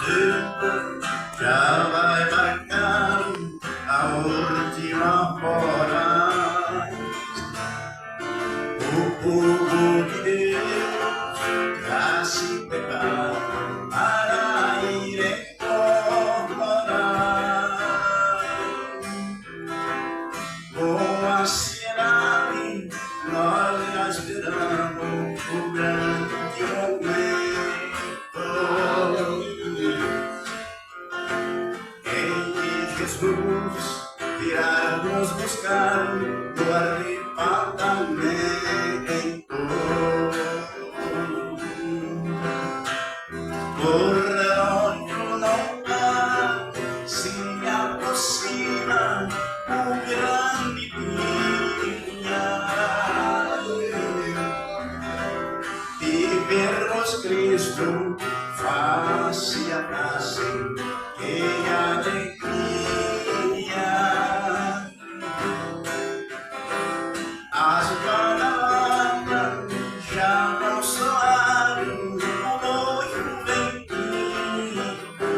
tempo já vai marcar a última hora. O povo de Deus já se prepara para ir embora. Com a cidade nós já esperamos o grande momento em que Jesus virá nos buscar no arrebatamento. O relógio não para, se aproxima o grande dia. E vermos Cristo face a face, que alegria. As palavras já não soaram, o noivo vem vindo.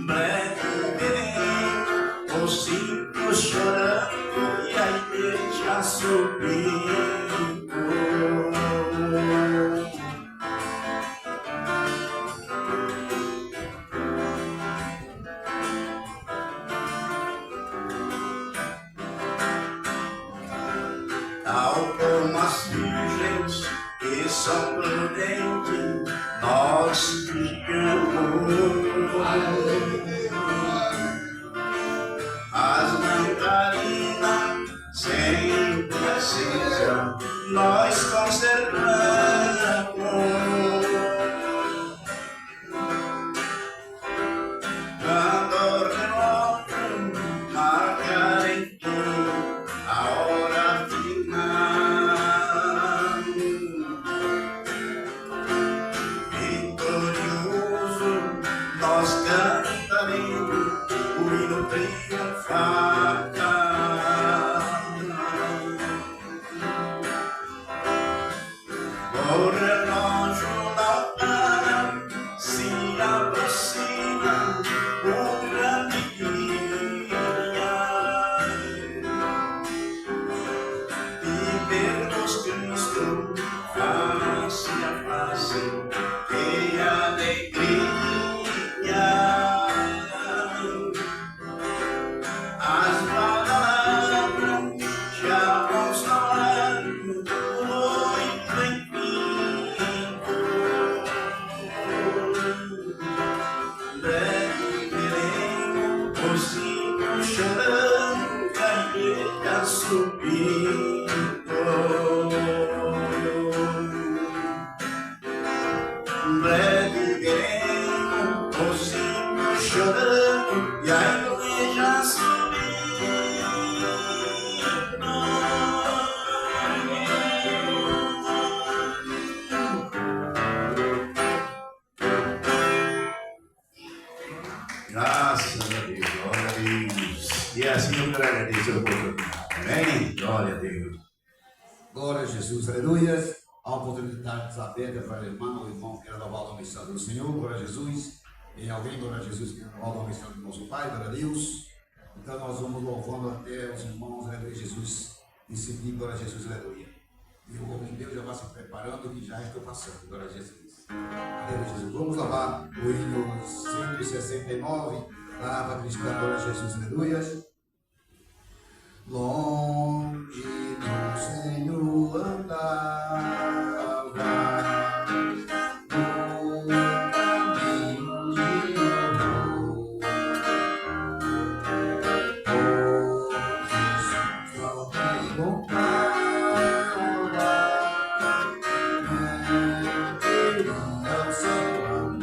Breve verei os simples chorando e a igreja subindo. Tal como as virgens que são prudentes, nós vigiamos. As lamparinas sempre acesas, nós conservamos. Quando o relógio marcar enfim a hora final, vitorioso nós cantaremos o hino triunfal. O relógio não para, se aproxima o grande dia. E vermos Cristo face a face, que alegria. As palavras já vão soar, o noivo enfim. Breve veremos os simples chorando, a igreja subindo. Breve veremos os simples chorando e a igreja subindo. Graças a Deus, glória a Deus. E assim eu quero agradecer o povo. Amém? Glória a Deus. Glória a Jesus, aleluia. A oportunidade está aberta para o irmão que quer louvar o nome santo do Senhor, glória a Jesus. Tem alguém, glória a Jesus, que quer louvar o nome santo do nosso Pai, glória a Deus. Então nós vamos louvando até os irmãos, aleluia, Jesus, e seguir, glória a Jesus, aleluia. E o homem de Deus já vai se preparando, que já estou passando, glória a Jesus. Aleluia, Jesus. Vamos louvar o hino 169, palavra cristã, glória a Jesus, aleluia. Longe do Senhor andava, no caminho de horror, por Jesus só me comprava, queria o seu amor.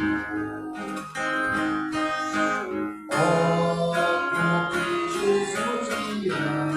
Oh, porque Jesus me ama.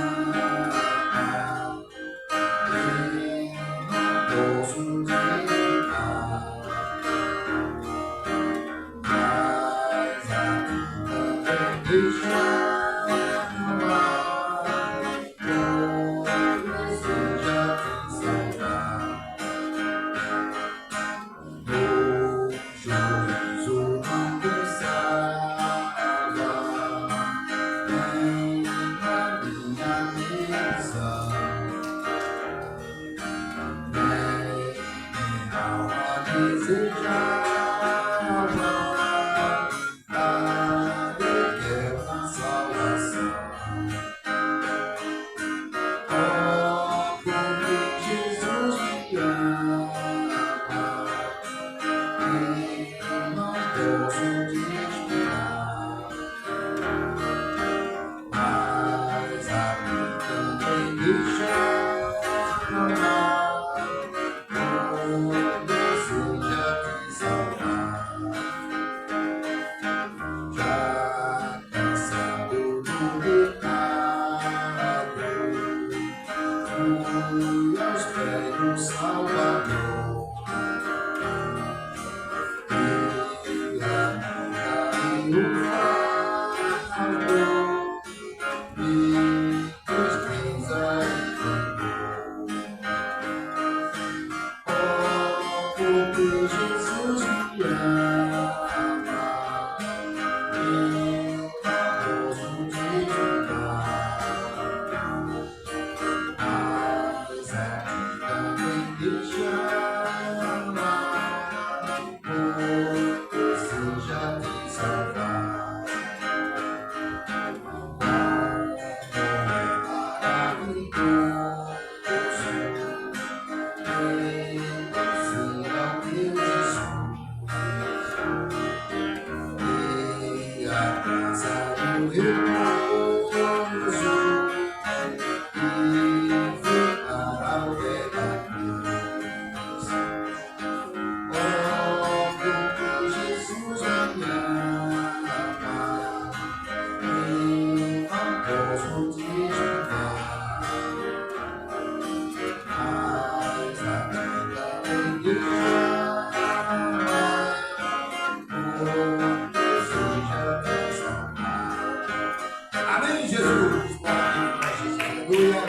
Amém, Jesus. Aleluia.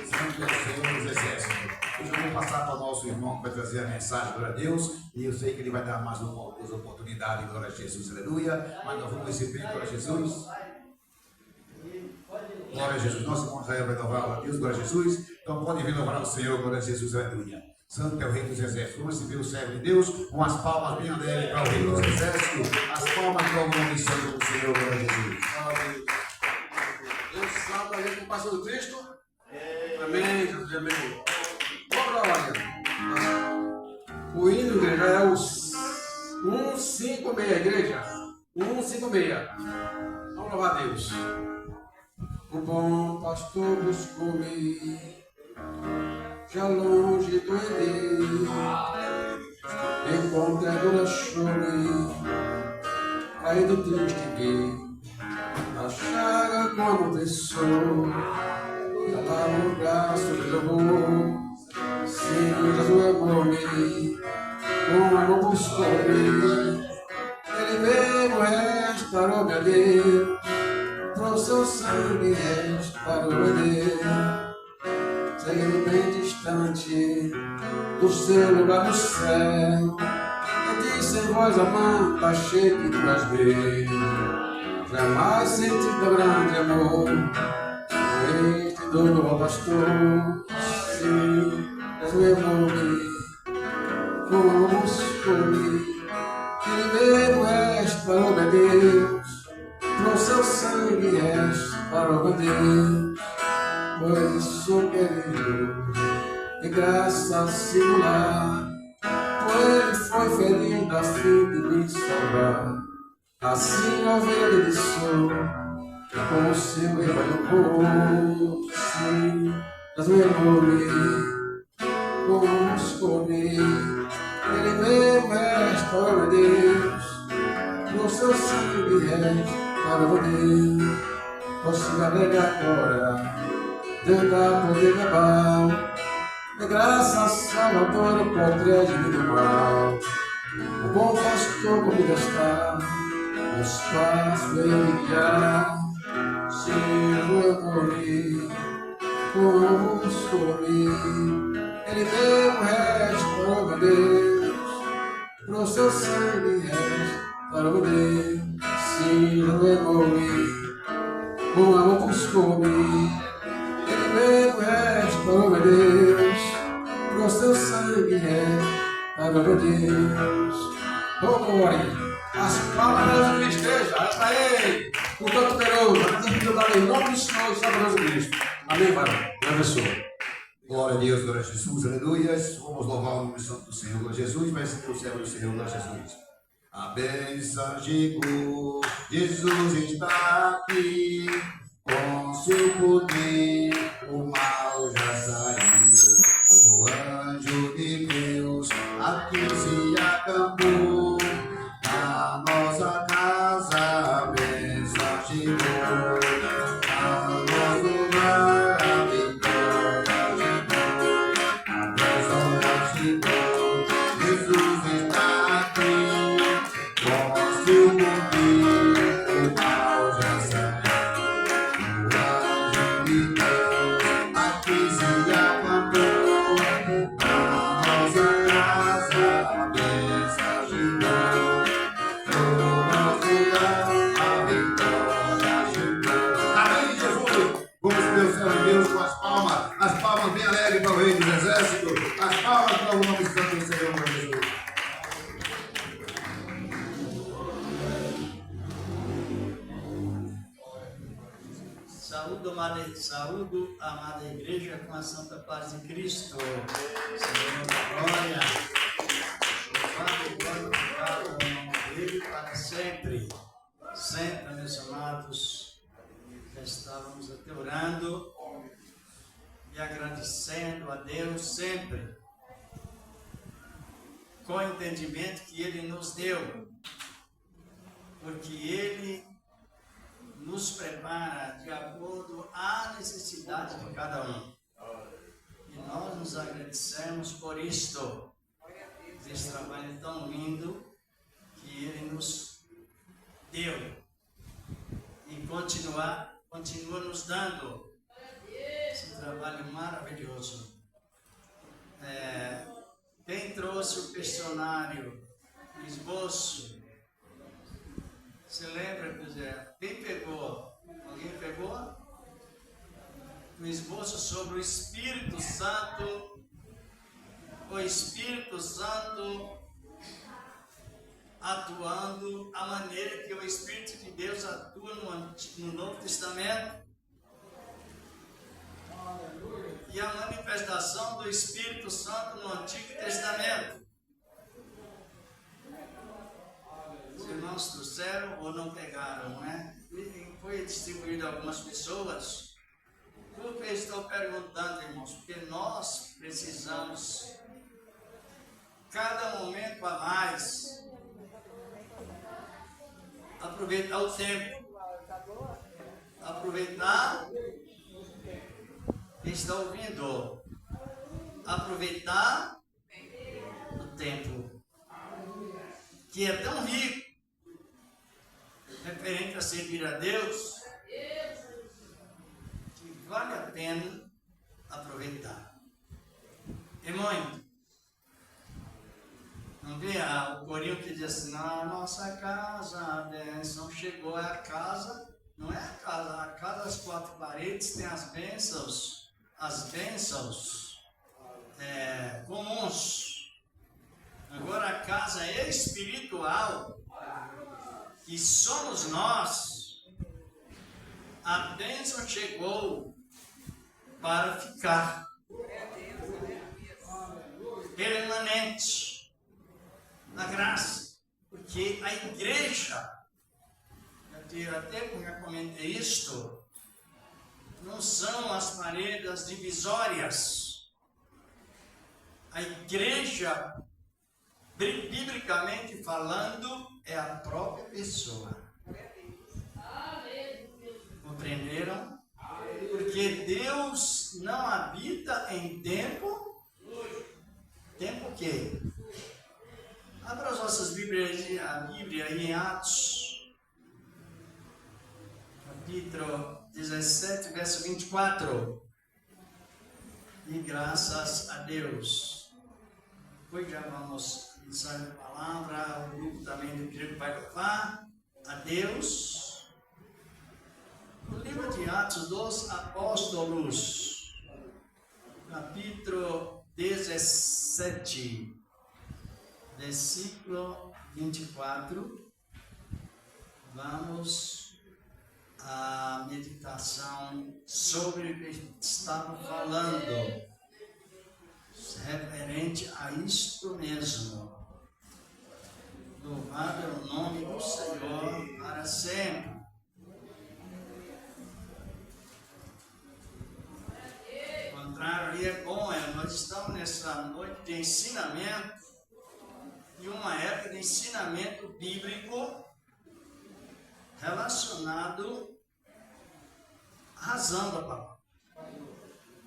Santo é o Senhor dos Exércitos. Hoje eu vou passar para o nosso irmão que vai trazer a mensagem, glória a Deus. E eu sei que ele vai dar mais uma oportunidade, glória a Jesus, aleluia. Mas nós vamos receber, glória a Jesus. Glória a Jesus. Nosso irmão Israel vai louvar a Deus, glória a Jesus. Então pode vir louvar o Senhor, glória a Jesus, aleluia. Santo é o Rei dos Exércitos. Vamos receber o servo de Deus com as palmas bem alegres para o Rei dos Exércitos. As palmas para o nome santo do Senhor, glória a Jesus. Deus salve a gente com o pastor do Cristo. Amém, Jesus, amém. Glória. O hino, igreja, é o 156, igreja. 156. Vamos louvar a Deus. O bom pastor buscou-me, já longe do Edém. Encontrei a dor, chorei, caído triste vi. A chaga como tesou, ela no braço me levou. Sim, Jesus amou-me, com amor buscou-me. Ele mesmo restaurou meu Deus, trouxe o sangue, restaurou meu Deus. Seguindo bem distante do seu lugar no céu, eu disse em voz amada, achei que tu és meu. Jamais senti tão grande amor com este dono ao pastor. Sim, és meu nome, como buscou-me. Ele mesmo restaurou meu Deus, trouxe o sangue, restaurou meu Deus. Pois sou querido de graça singular, pois ele foi ferido a fim de me salvar. Assim a ovelha de sou, com o seu rebanho sim, mas meu nome, como escolhi, ele mesmo restaurou Deus, no seu sangue restaurou Deus. Posso alegar agora, Deus dá poder verbal, de graça salvadora protege-me do mal. O bom pastor comigo está, nos passos ele guiar. Se eu morrer, como escolhi, ele mesmo restaurou meu Deus, pro seu sangue restaurou Deus. Se eu morrer, com amor buscou-me, ele mesmo restaurou meu Deus, pro seu sangue restaurou Glória a Deus. Oh, glória. As palmas da igreja. Para Ele. O Todo-Poderoso. A vida da lei. Em nome do Senhor e Salvador Cristo. Amém, Pai. Me abençoe. Glória a Deus, glória a Jesus, aleluia. Vamos louvar o nome santo do Senhor, glória a Jesus. Vai ser o céu do Senhor, glória a Jesus. A bênção chegou, Jesus está aqui. Com seu poder, o mal já saiu. O anjo de Deus aqui se acabou. Na nossa casa, a bênção chegou. A nosso lar, a vitória chegou. Jesus está aqui. Com seu poder, o mal já saiu. Aqui se acabou, a nossa casa, a bênção chegou, no nosso lar, a vitória chegou. Amém, Jesus! Vamos ver o céu de Deus com as palmas bem alegres para o Rei dos Exércitos, as palmas para o nome santo do Senhor, meu Jesus. Saúdo, amada igreja, com a santa paz de Cristo. Senhor da glória. Louvado e glorificado é o nome dele para sempre. Sempre, meus amados, já estávamos até orando e agradecendo a Deus sempre, com o entendimento que Ele nos deu, porque Ele nos prepara de acordo à necessidade de cada um. E nós nos agradecemos por isto, desse trabalho tão lindo que Ele nos deu e continua nos dando esse trabalho maravilhoso. Quem trouxe o questionário, o esboço? Se lembra, José? Quem pegou? Alguém pegou? O esboço sobre o Espírito Santo. O Espírito Santo atuando a maneira que o Espírito de Deus atua no Novo Testamento. E a manifestação do Espírito Santo no Antigo Testamento. Os irmãos trouxeram ou não pegaram, não é? E foi distribuído a algumas pessoas. Por que eu estou perguntando, irmãos? Porque nós precisamos, cada momento a mais, aproveitar o tempo. Aproveitar quem está ouvindo. Aproveitar o tempo, que é tão rico, referente a servir a Deus, que vale a pena aproveitar. É muito. Não vê o corinho que diz assim: na nossa casa a bênção chegou. É a casa, não é a casa das quatro paredes tem as bênçãos comuns. Agora a casa espiritual, que somos nós, a bênção chegou para ficar permanente na graça, porque a igreja, eu até já comentei isto, não são as paredes divisórias. A igreja, biblicamente falando, é a própria pessoa. Compreenderam? Porque Deus não habita em tempo. Tempo o quê? Abra as vossas Bíblias, a Bíblia aí em Atos, capítulo 17, verso 24. E graças a Deus. Depois já vamos iniciar a palavra. O grupo também do Grego vai louvar a Deus. O livro de Atos dos Apóstolos, capítulo 17. versículo 24, vamos à meditação sobre o que estava falando, referente a isto mesmo. Louvado é o nome do Senhor para sempre. O contrário ali é bom, nós estamos nessa noite de ensinamento, e uma época de ensinamento bíblico relacionado à razão da palavra.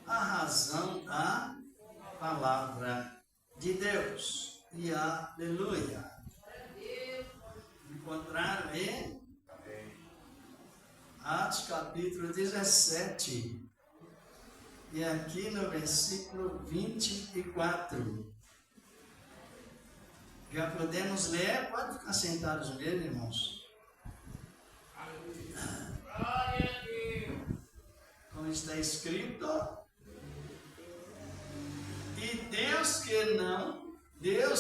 A razão da palavra de Deus. E aleluia. Encontraram aí Atos capítulo 17. E aqui no versículo 24. Já podemos ler? Pode ficar sentados mesmo, irmãos. Como está escrito. E Deus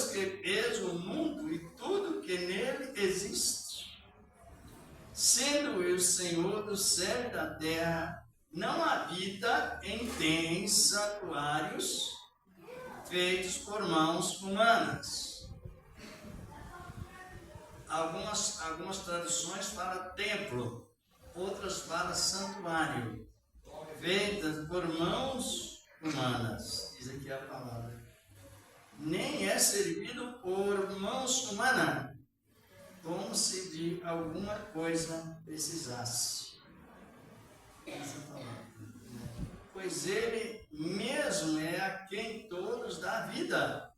que fez o mundo e tudo que nele existe, sendo o Senhor do céu e da terra, não habita em templos santuários feitos por mãos humanas. Algumas traduções falam templo, outras falam santuário, feitas por mãos humanas, diz aqui a palavra. Nem é servido por mãos humanas, como se de alguma coisa precisasse. Essa palavra. Pois ele mesmo é a quem todos dá vida,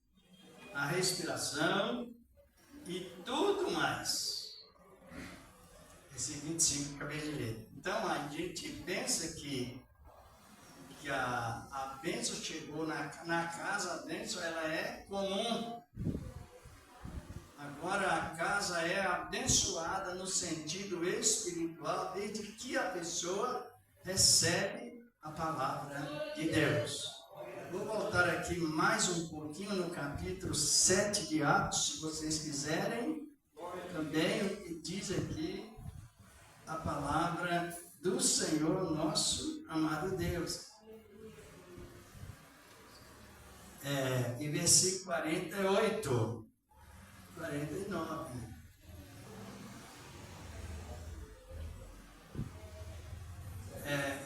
a respiração e tudo mais. Esse 25 acabei de ler. Então a gente pensa que a bênção chegou na casa, a bênção ela é comum. Agora a casa é abençoada no sentido espiritual desde que a pessoa recebe a palavra de Deus. Vou voltar aqui mais um pouquinho no capítulo 7 de Atos, se vocês quiserem, também o que diz aqui a palavra do Senhor nosso amado Deus. Em versículo 48, 49.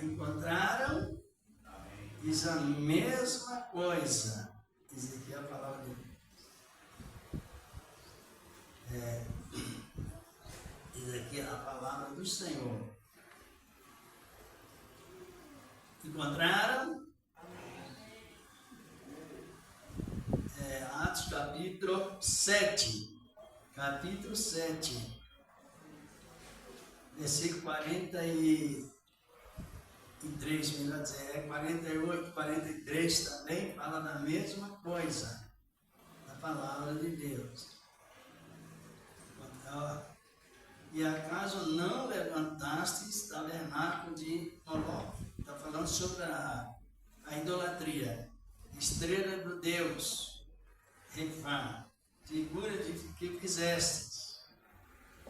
Encontraram? Diz a mesma coisa. Diz aqui a palavra de Deus. Diz aqui a palavra do Senhor. Encontraram? Atos capítulo 7. Capítulo 7. Versículo 43, melhor dizer, 48, 43 também fala da mesma coisa, da palavra de Deus. E acaso não levantastes tabernáculo de Moloque? Está falando sobre a idolatria, estrela do Deus, Refã, figura de que fizestes,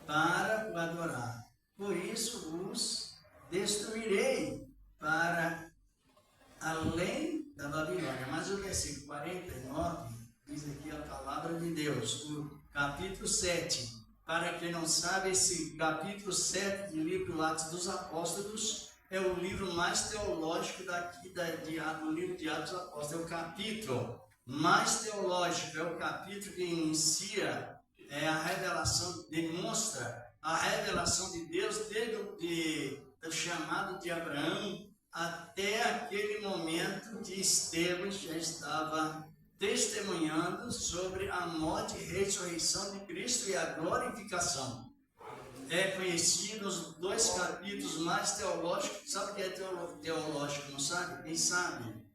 para o adorar. Por isso vos destruirei para além da Babilônia. Mas o versículo 49 diz aqui a palavra de Deus, o capítulo 7. Para quem não sabe, esse capítulo 7 do livro Atos dos Apóstolos é o livro mais teológico do livro de Atos dos Apóstolos. É o capítulo mais teológico, é o capítulo que inicia a revelação, demonstra a revelação de Deus desde o chamado de Abraão até aquele momento que Estevão já estava testemunhando sobre a morte e ressurreição de Cristo e a glorificação. É conhecido os dois capítulos mais teológicos. Sabe o que é teológico? Não sabe? Quem sabe?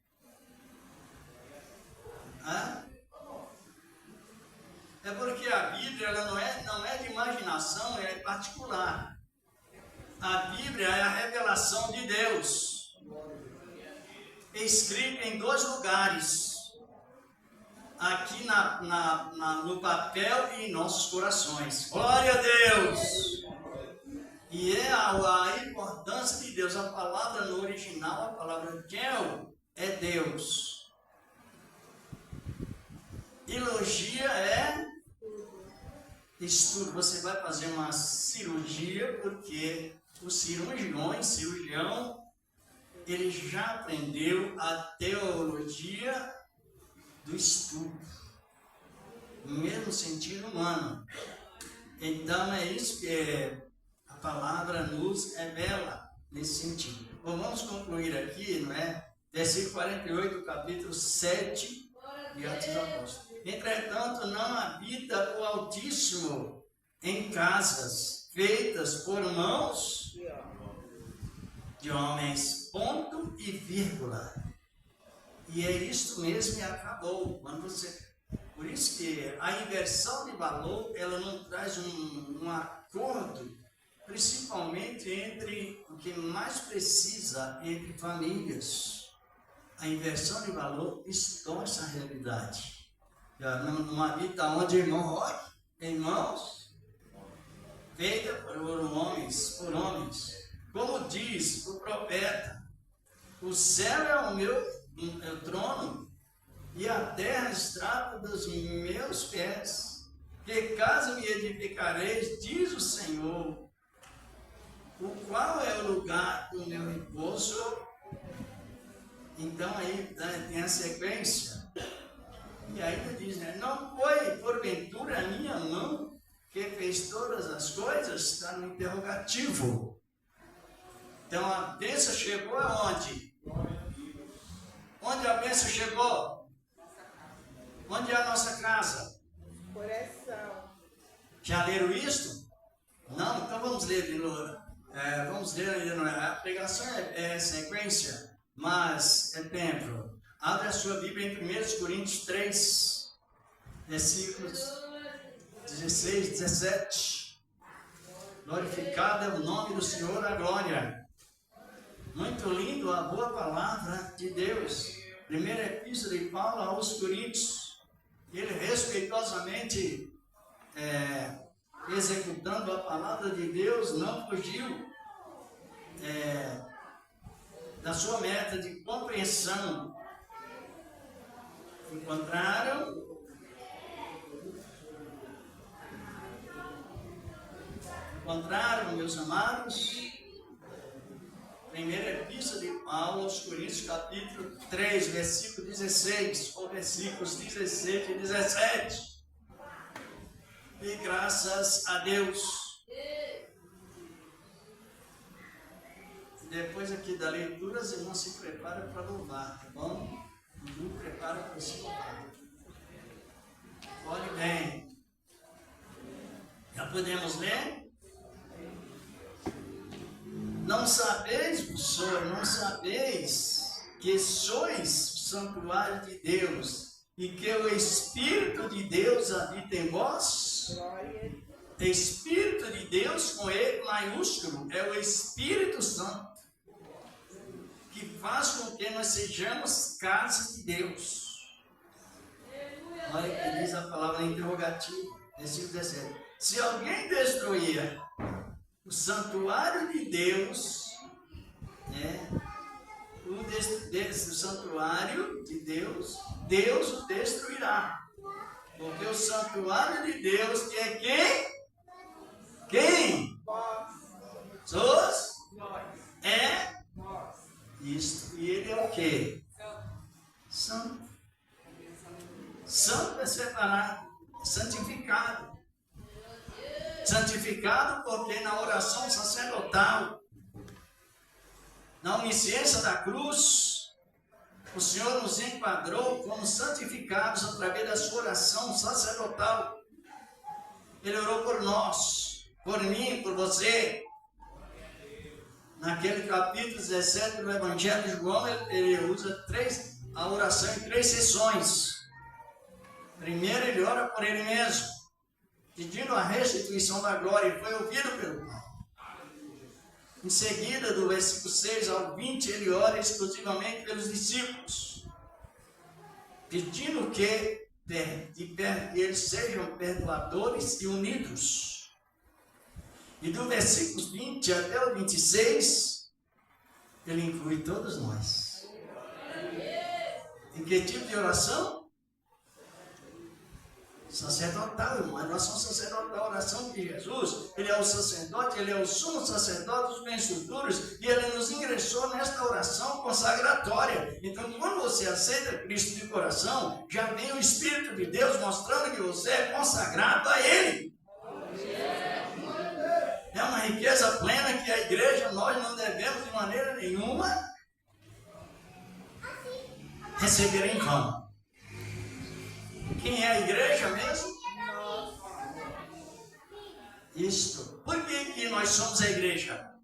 É porque a Bíblia ela não é de imaginação, é particular. A Bíblia é a revelação de Deus, escrita em dois lugares. aqui no papel e em nossos corações. Glória a Deus! E é a importância de Deus. A palavra no original, a palavra gel, é Deus. Elogia é estudo. Você vai fazer uma cirurgia porque o cirurgião, ele já aprendeu a teologia do estudo, no mesmo sentido humano. Então é isso que a palavra nos revela nesse sentido. Bom, vamos concluir aqui, não é? Versículo 48 do capítulo 7 de Atos dos Apóstolos. Entretanto, não habita o Altíssimo em casas feitas por mãos de homens, ponto e vírgula. E é isto mesmo e acabou. Por isso que a inversão de valor, ela não traz um acordo, principalmente entre o que mais precisa entre famílias. A inversão de valor distorce a realidade. Não habita onde irmãos, feita por homens. Como diz o profeta, o céu é o meu trono e a terra estrada dos meus pés. Que casa me edificareis, diz o Senhor, o qual é o lugar do meu repouso. Então aí tem a sequência. E ainda diz, né? Não foi porventura a minha mão que fez todas as coisas? Está no interrogativo. Então a bênção chegou aonde? Onde a bênção chegou? Onde é a nossa casa? Coração. Já leram isto? Não? Então vamos ler de novo. Vamos ler ainda. A pregação é sequência, mas é tempo. Abre a sua Bíblia em 1 Coríntios 3, versículos 16, 17. Glorificado é o nome do Senhor, a glória. Muito lindo a boa palavra de Deus. Primeira epístola de Paulo aos Coríntios. Ele respeitosamente executando a palavra de Deus, não fugiu da sua meta de compreensão. Encontraram, meus amados, primeira epístola de Paulo aos Coríntios, capítulo 3, versículo 16, ou versículos 16 e 17. E graças a Deus. Depois aqui da leitura, os irmãos se preparam para louvar, tá bom? Não prepara para se louvar. Olhe bem. Já podemos ler? Não sabeis que sois o santuário de Deus e que o Espírito de Deus habita em vós? Glória. Espírito de Deus com E maiúsculo é o Espírito Santo, que faz com que nós sejamos casa de Deus. Olha o que diz a palavra interrogativa, versículo 17. Se alguém destruir o santuário de Deus, o santuário de Deus, Deus o destruirá. Porque o santuário de Deus é quem? Quem? Nós. É isto. E ele é o quê? Santo. Santo é separado, santificado. Santificado porque na oração sacerdotal, na onisciência da cruz, o Senhor nos enquadrou como santificados através da sua oração sacerdotal. Ele orou por nós, por mim, por você. Naquele capítulo 17 do Evangelho de João, ele usa a oração em 3 sessões. Primeiro, ele ora por ele mesmo, pedindo a restituição da glória, e foi ouvido pelo Pai. Em seguida, do versículo 6 ao 20, ele ora exclusivamente pelos discípulos, pedindo que e eles sejam perdoadores e unidos. E do versículo 20 até o 26, ele inclui todos nós. Em que tipo de oração? Sacerdotal, irmão. A oração sacerdotal, a oração de Jesus. Ele é o sacerdote, ele é o sumo sacerdote dos bens futuros, e ele nos ingressou nesta oração consagratória. Então, quando você aceita Cristo de coração, já vem o Espírito de Deus mostrando que você é consagrado a Ele. É uma riqueza plena que a igreja, nós não devemos de maneira nenhuma receber em vão. Quem é a igreja mesmo? Isto. Por que nós somos a igreja?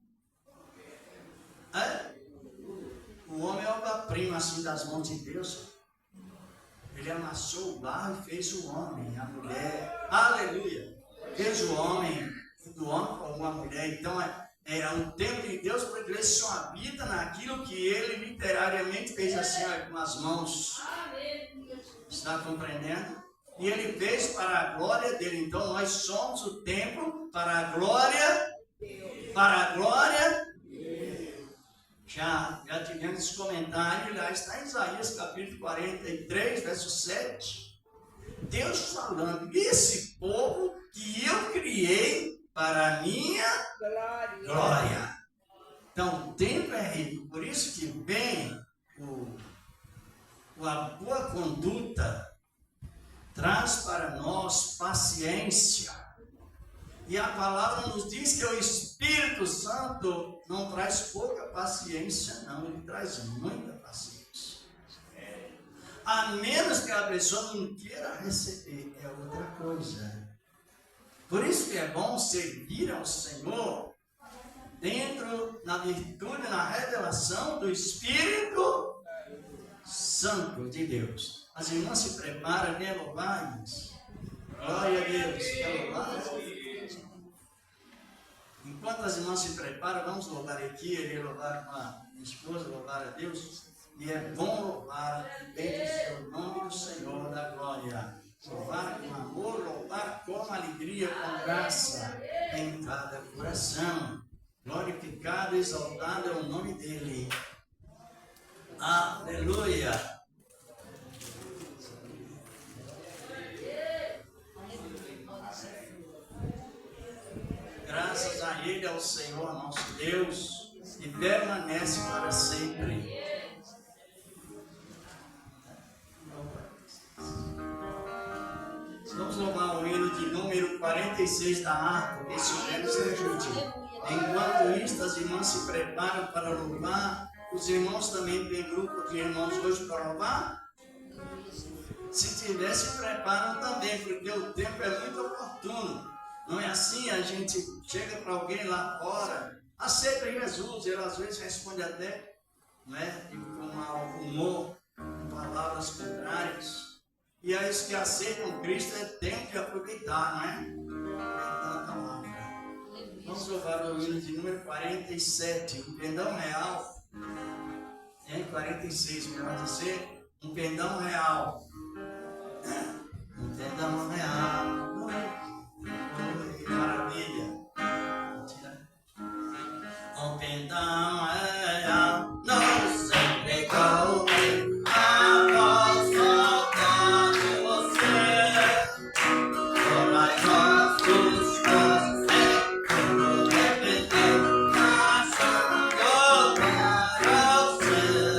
O homem é obra-prima assim das mãos de Deus. Ele amassou o barro e fez o homem, a mulher. Aleluia! Fez o homem, do homem como uma mulher. Então é um tempo de Deus, porque ele só habita naquilo que ele literariamente fez assim, com as mãos. Está compreendendo? E ele fez para a glória dele. Então nós somos o templo para a glória. Para a glória. Já tivemos esse comentário, lá está em Isaías capítulo 43, verso 7. Deus falando, esse povo que eu criei para a minha glória. Então o templo é rico, por isso que vem a boa conduta traz para nós paciência. E a palavra nos diz que o Espírito Santo não traz pouca paciência, não. Ele traz muita paciência. A menos que a pessoa não queira receber, é outra coisa. Por isso que é bom servir ao Senhor dentro, na virtude, na revelação do Espírito Santo de Deus. As irmãs se preparam, né? Louvar, irmãs. Glória a Deus. Quer louvar? Enquanto as irmãs se preparam, vamos louvar aqui. Eu ia louvar com a minha esposa, louvar a Deus. E é bom louvar, bendizer o nome do Senhor da glória. Louvar com amor, louvar com alegria, com graça em cada coração. Glorificado e exaltado é o nome dele. Aleluia. Graças a Ele, ao Senhor nosso Deus, e permanece para sempre. Vamos louvar o hino de número 46 da harpa, que esse hino nos ajude. Enquanto isto, as irmãs se preparam para louvar. Os irmãos também têm grupo de irmãos hoje para louvar? Se tiver, se preparam também, porque o tempo é muito oportuno. Não é assim, a gente chega para alguém lá fora, aceita Jesus, ele às vezes responde até, não é? Com mau humor, com palavras contrárias. E é isso que aceitam Cristo, é tempo de aproveitar, não é? Aproveitar a palavra. Vamos louvar o hino de número 47, um perdão real. 46, melhor dizer, um perdão real. Um perdão real. Maravilha. Um perdão real. Não sempre coube a voz soltando você. Por mais nossos gostos, quando repetir, achando para o céu.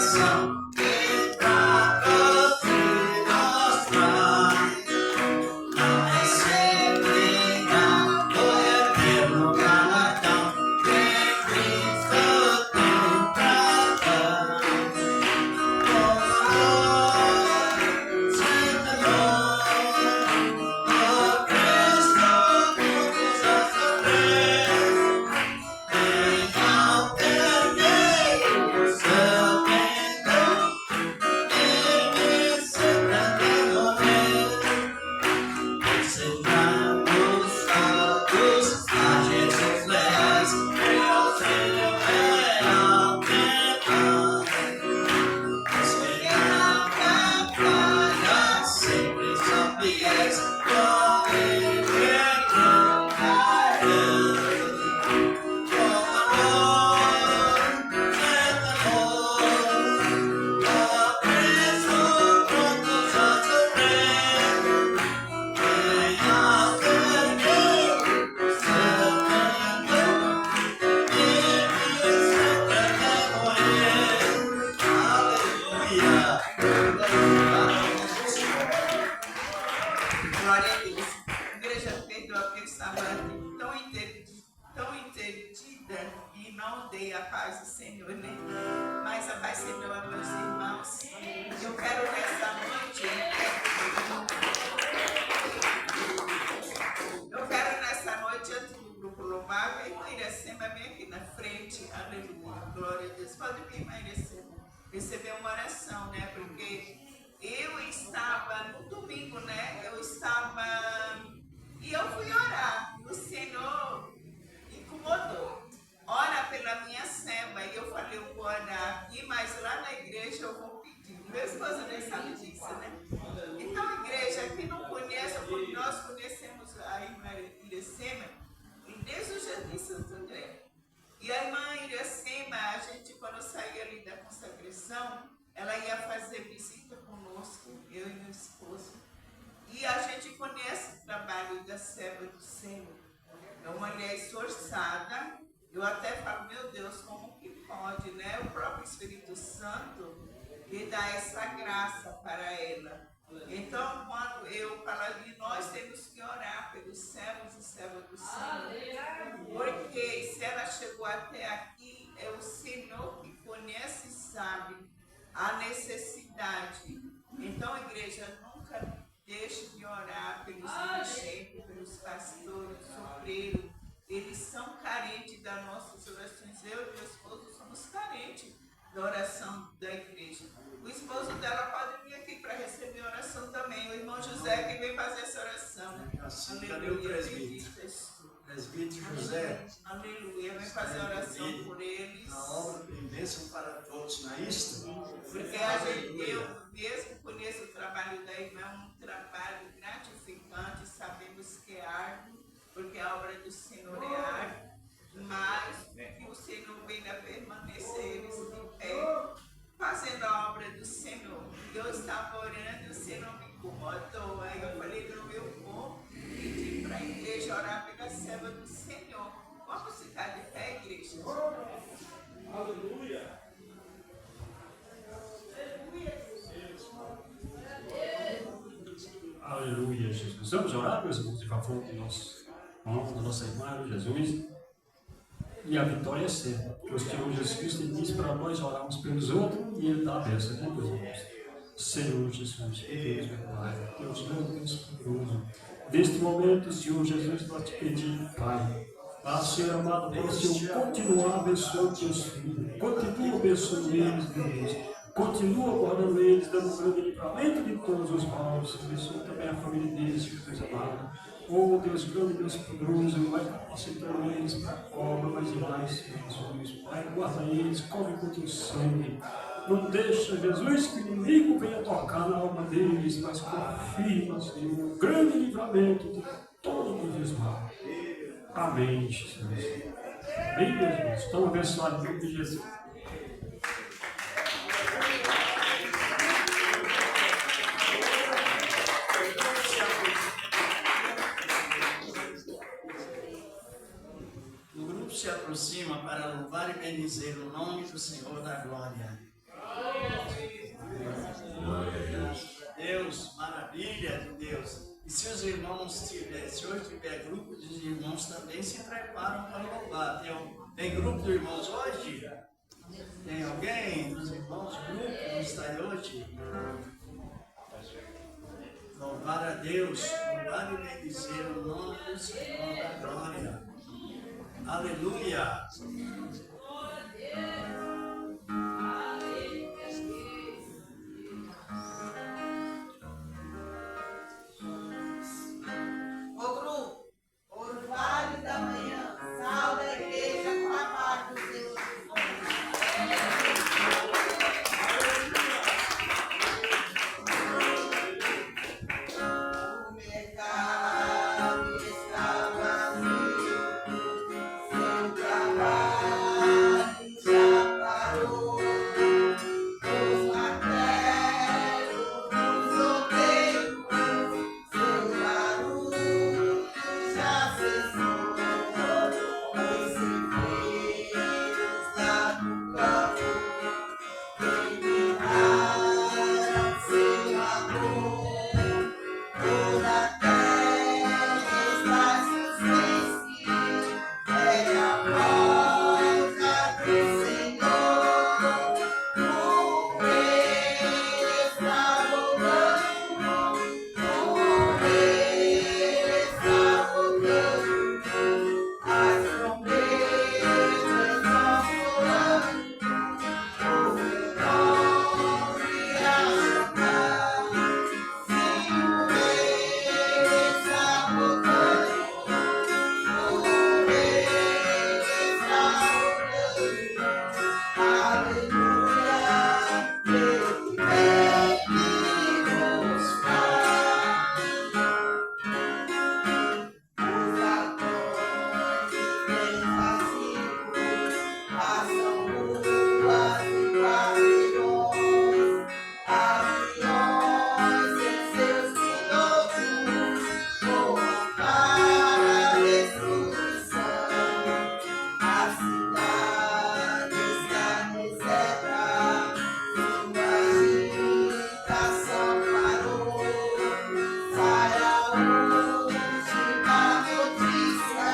direção e pra te mostrar. Não é sempre foi eterno galardão que Cristo tem pra dar. Glória a Deus. Igreja, perdoa porque eu estava tão entretida e não dei a paz do Senhor, né? Mas a paz do Senhor a meus irmãos. Eu quero nessa noite. Antes do grupo louvável, a irmã Iracema vem aqui na frente. Aleluia. Glória a Deus. Pode vir, irmã Iracema. Receber uma oração, né? Porque eu estava no domingo, né? E eu fui orar. O Senhor incomodou. Ora pela minha sema. E eu falei, eu vou orar aqui, mas lá na igreja eu vou pedir. Meu esposo nem sabe disso, né? Então, igreja, quem não conhece, nós conhecemos a irmã Iracema desde o Jardim Santo André. E a irmã Iracema, a gente, quando saía ali da consagração, ela ia fazer visita conosco, eu e meu esposo. E a gente conhece o trabalho da serva do Senhor. É uma mulher esforçada. Eu até falo, meu Deus, como que pode, né? O próprio Espírito Santo lhe dá essa graça para ela. Então, quando eu falo ali, nós temos que orar pelos servos e servas do Senhor. Porque se ela chegou até aqui, é o Senhor que conhece e sabe a necessidade. Então, igreja, nunca deixe de orar pelos dirigentes, pelos pastores, sobreiros. Eles são carentes das nossas orações. Eu e meu esposo somos carentes da oração da igreja. O esposo dela pode vir aqui para receber oração também. O irmão José que vem fazer essa oração. Assim, cadê o presbítero? Presbítero José. Aleluia. Vem fazer oração por eles. A obra tem bênção para todos, não é isso? Porque eu mesmo conheço o trabalho da irmã, um trabalho gratificante. Sabemos que é árduo, porque a obra do Senhor é árdua. Mas que o Senhor venha permanecer eles de pé, fazendo a obra do Senhor. Eu estava orando e o Senhor me incomodou. Aí eu falei, não, eu vou pedir para a igreja orar pela serva do Senhor. Vamos ficar de pé, igreja? Aleluia. Aleluia, Jesus. Vamos orar, meus irmãos, em favor do nosso irmão, da nossa irmã, Jesus. E a vitória é certa, porque o Senhor Jesus Cristo diz para nós orarmos pelos outros e Ele dá a bênção, né, meus irmãos? Senhor Jesus, Deus meu Pai, Deus meu Deus poderoso, neste momento, Senhor Jesus, nós te pedimos, Pai, Senhor amado, para o Senhor continuar abençoando teus filhos, continua abençoando eles, meu Deus, continua guardando eles, dando grande livramento de todos os maus, abençoa também a família deles, Jesus amado. Oh, Deus grande, Deus poderoso, vai capacitando eles para a obra, mais e mais, Jesus. Pai, guarda eles, cobre com teu sangue. Não deixa, Jesus, que o inimigo venha tocar na alma deles, mas confirma, Senhor, um grande livramento de todos os maus. Amém, Jesus. Amém, meus irmãos. Estão abençoados em nome de Jesus. Se aproxima para louvar e bendizer o nome do Senhor da glória. Deus, maravilha de Deus. E se os irmãos tiverem, se hoje tiver grupo de irmãos também se preparam para louvar. Tem grupo de irmãos hoje? Tem alguém dos irmãos grupo que não está aí hoje? Louvar a Deus, louvar e bendizer o nome do Senhor da glória. Aleluia! Orvalho da manhã, sal da igreja com a paz do Senhor. O mercado está vazio, seu trabalho já parou, os martelos dos obreiros, seu barulho já cessou, os enfermos lá do campo terminaram seu amor. Toda a terra está suspense, é a volta do Senhor. O Rei está voltando, o Rei está voltando, as trombetas estão soando, o meu nome a chamar. Sim, o Rei está voltando, o Rei está voltando, aleluia, Ele vem me buscar. Os ladrões vêm vazios, passam ruas e quarteirões, aviões em seus pilotos voam para a destruição. A cidade está deserta, sua agitação parou. Sai a última notícia,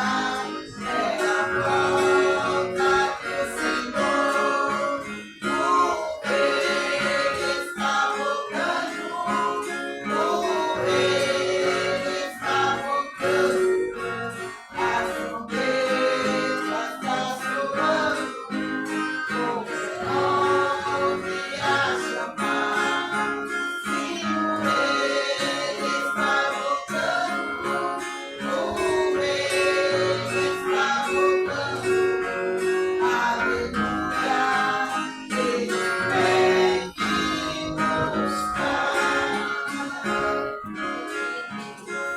é a volta do Senhor. O Rei está voltando, o Rei está voltando, as trombetas estão soando, o seu nome a chamar. Sim, o Rei está voltando, o Rei está voltando, aleluia, Ele vem me buscar.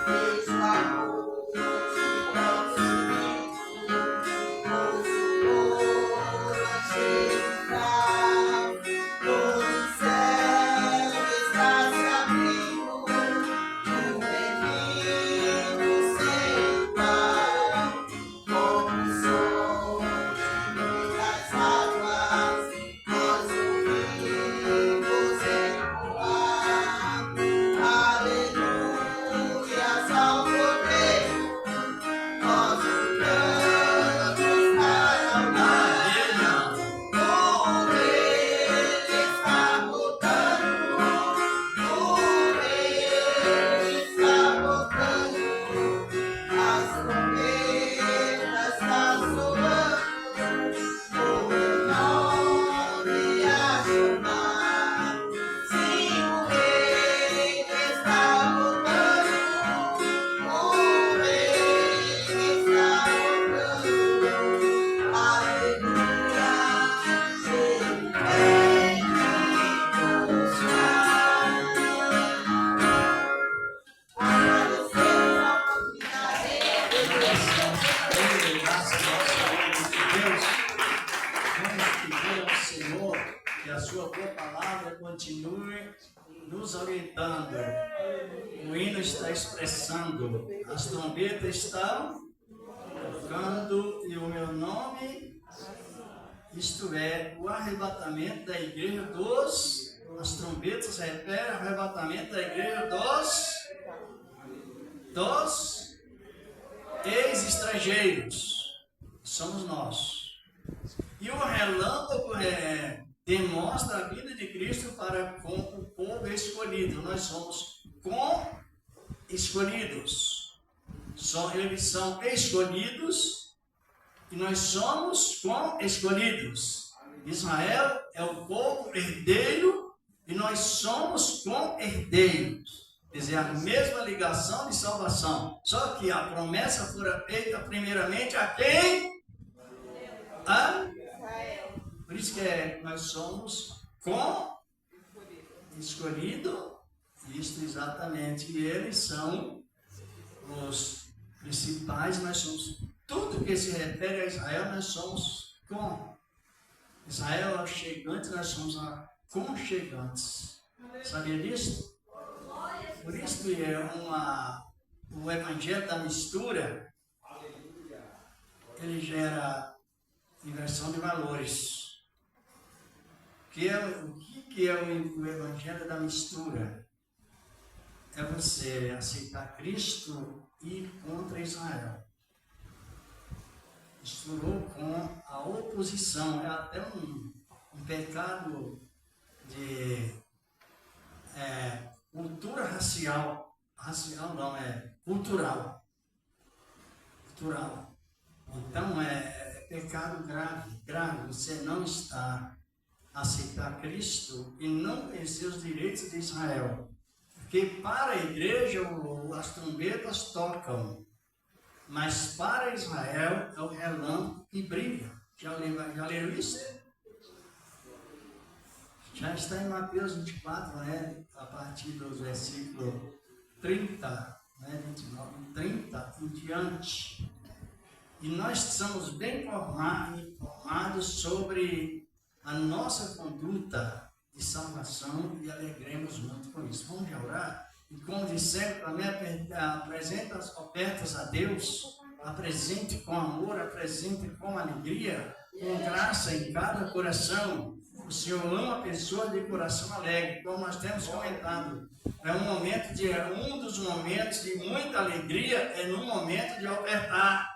Vejo amor de todo o céu está se abrindo, um menino sem igual, como o som de muitas águas, nós ouvimos ecoar. Aleluia, ao Cordeiro, nós olhamos para o mar. O Rei está voltando, o Rei está voltando, as trombetas estão soando, o meu nome a chamar. Sim, o Rei está voltando, o Rei está voltando, aleluia, Ele vem me buscar. Agradecemos a oportunidade. Graças ao Deus. Vamos pedir ao Senhor que a sua boa palavra continue nos orientando. O hino está expressando, as trombetas estão tocando e o meu nome, isto é, o arrebatamento da igreja dos as trombetas referem ao arrebatamento da igreja dos ex-estrangeiros. Somos nós. E o relâmpago demonstra a vida de Cristo para com o povo escolhido. Nós somos escolhidos. Eles são escolhidos e nós somos escolhidos. Israel é o povo herdeiro e nós somos herdeiros. Quer dizer, a mesma ligação de salvação. Só que a promessa foi feita primeiramente a quem? Por isso que nós somos escolhido. Isto exatamente. E eles são os principais. Nós somos tudo que se refere a Israel. Nós somos Israel é o chegante. Nós somos conchegantes. Sabia disso? Por isso o evangelho da mistura, ele gera inversão de valores. O que é o evangelho da mistura? É você aceitar Cristo e ir contra Israel. Misturou com a oposição. É até um pecado de cultura racial. Racial não, é cultural. Cultural. Então é pecado grave. Você não está a aceitar Cristo e não conhecer os direitos de Israel. Porque para a igreja as trombetas tocam, mas para Israel é o relâmpago que brilha. Já leram isso? Já está em Mateus 24, né? A partir do versículo 30, né? 29, 30 em diante. E nós somos bem informados sobre a nossa conduta de salvação e alegremos muito com isso. Vamos orar? E como dissemos, também apresenta as ofertas a Deus, apresente com amor, apresente com alegria, com graça em cada coração. O Senhor ama pessoas de coração alegre, como nós temos comentado. É um dos momentos de muita alegria, é no momento de ofertar.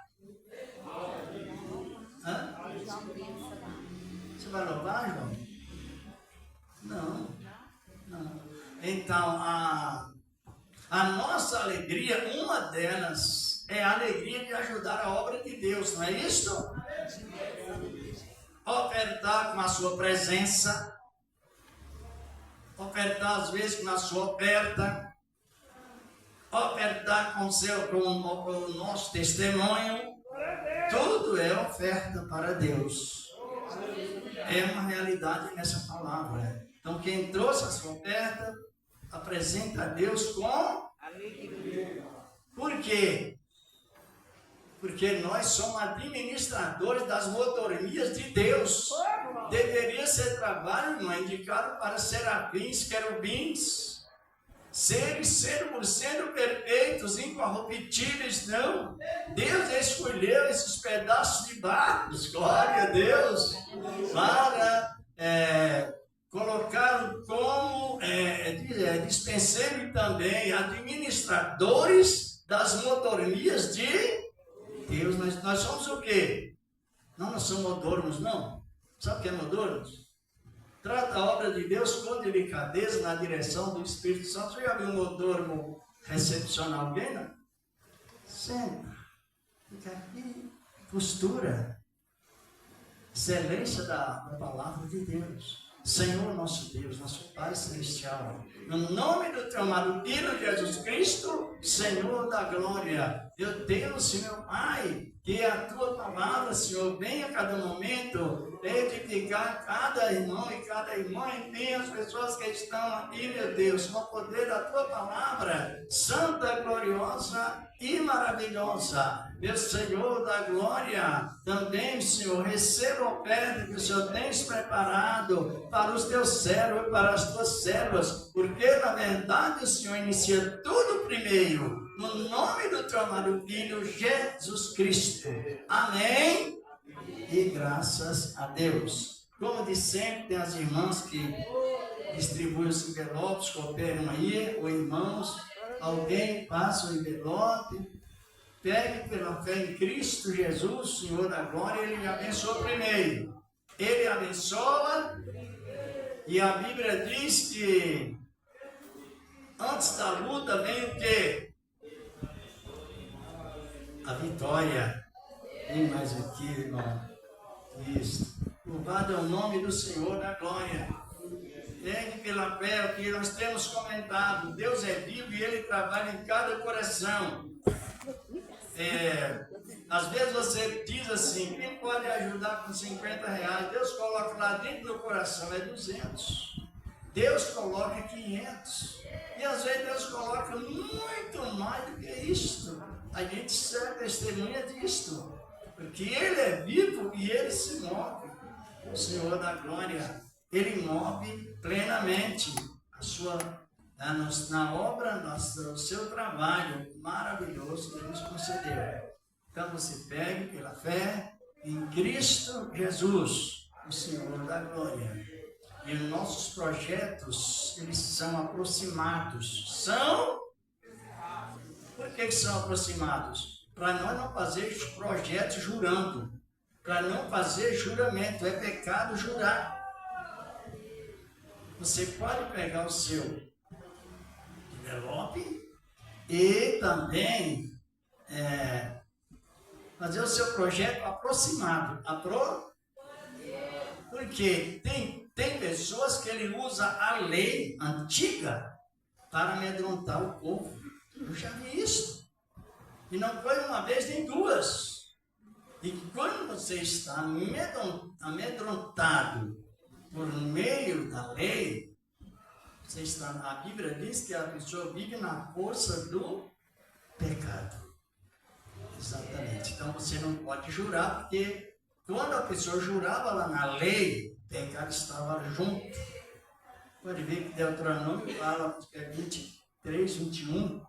Hã? Você vai louvar, João? Não. Então, a nossa alegria, uma delas, é a alegria de ajudar a obra de Deus, não é isso? Ofertar com a sua presença, ofertar às vezes com a sua oferta, ofertar com o nosso testemunho, tudo é oferta para Deus. É uma realidade nessa palavra. Então quem trouxe a sua oferta, apresenta a Deus com alegria. Por quê? Porque nós somos administradores das mordomias de Deus. Deveria ser trabalho, irmão, indicado para serafins, querubins, seres sendo perfeitos, incorruptíveis, não. Deus escolheu esses pedaços de barros, glória a Deus, para colocar como dispenseiro e também administradores das mordomias de Deus. Nós somos o quê? Não, nós somos modormos, não. Sabe o que é modormos? Trata a obra de Deus com delicadeza na direção do Espírito Santo. Você já viu um modormo recepcionar alguém, não? Senta. Fica aqui. Postura. Excelência da palavra de Deus. Senhor nosso Deus, nosso Pai Celestial, no nome do teu amado Filho Jesus Cristo, Senhor da glória, eu tenho, Senhor Pai, que a tua palavra, Senhor, venha a cada momento edificar cada irmão e cada irmã, enfim, as pessoas que estão aqui, meu Deus, com o poder da tua palavra, santa, gloriosa e maravilhosa. Meu Senhor da glória, também, Senhor, receba a oferta que o Senhor tem preparado para os teus servos e para as tuas servas, porque na verdade o Senhor inicia tudo primeiro, no nome do teu amado Filho Jesus Cristo. Amém? E graças a Deus. Como de sempre, tem as irmãs que distribui os envelopes, cooperam aí, ou irmãos, alguém passa o envelope, pegue pela fé em Cristo Jesus, Senhor da glória, Ele me abençoa primeiro. Ele abençoa, e a Bíblia diz que antes da luta vem o quê? A vitória. Tem mais aqui, irmão. Isso. Louvado é o nome do Senhor da glória. Pegue pela fé o que nós temos comentado. Deus é vivo e Ele trabalha em cada coração. Às vezes você diz assim, quem pode ajudar com R$50? Deus coloca lá dentro do coração, é 200. Deus coloca 500. E às vezes Deus coloca muito mais do que isto. A gente serve testemunha disto. Porque Ele é vivo e Ele se move. O Senhor da glória, Ele move plenamente na obra, no seu trabalho maravilhoso que Ele nos concedeu. Então você pegue pela fé em Cristo Jesus, o Senhor da glória. E os nossos projetos, eles são aproximados. Por que são aproximados? Para nós não fazer projetos jurando. Para não fazer juramento. É pecado jurar. Você pode pegar o seu envelope e também fazer o seu projeto aproximado. Porque tem pessoas que ele usa a lei antiga para amedrontar o povo. Eu já vi isso. E não foi uma vez nem duas. E quando você está amedrontado por meio da lei, a Bíblia diz que a pessoa vive na força do pecado. Exatamente. Então você não pode jurar, porque quando a pessoa jurava lá na lei, o pecado estava junto. Pode ver que Deuteronômio fala, que é 23, 21.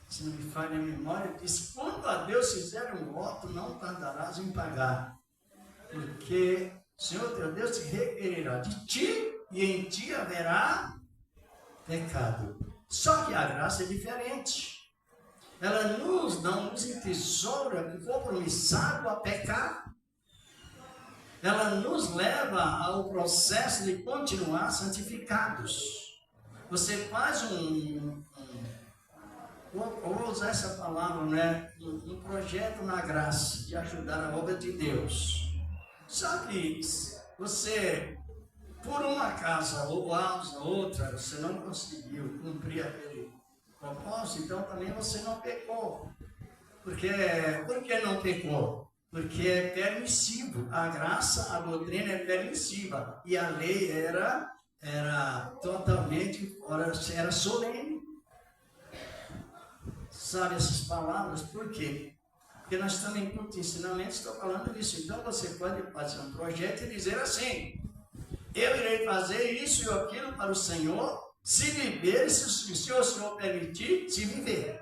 Se não me falha a memória, diz: quando a Deus fizer um voto, não tardarás em pagar, porque o Senhor teu Deus te requererá de ti, e em ti haverá pecado. Só que a graça é diferente. Ela não nos entesoura compromissado a pecar. Ela nos leva ao processo de continuar santificados. Você faz vou usar essa palavra, né? Um projeto na graça de ajudar a obra de Deus. Só que você, por uma causa ou outra, você não conseguiu cumprir aquele propósito, então também você não pecou. Por que não pecou? Porque é permissivo. A graça, a doutrina é permissiva. E a lei era totalmente, era solene. Sabe essas palavras? Por quê? Porque nós estamos em culto de ensinamento, estou falando disso. Então você pode fazer um projeto e dizer assim: eu irei fazer isso e aquilo para o Senhor, se viver, se o Senhor permitir, se viver.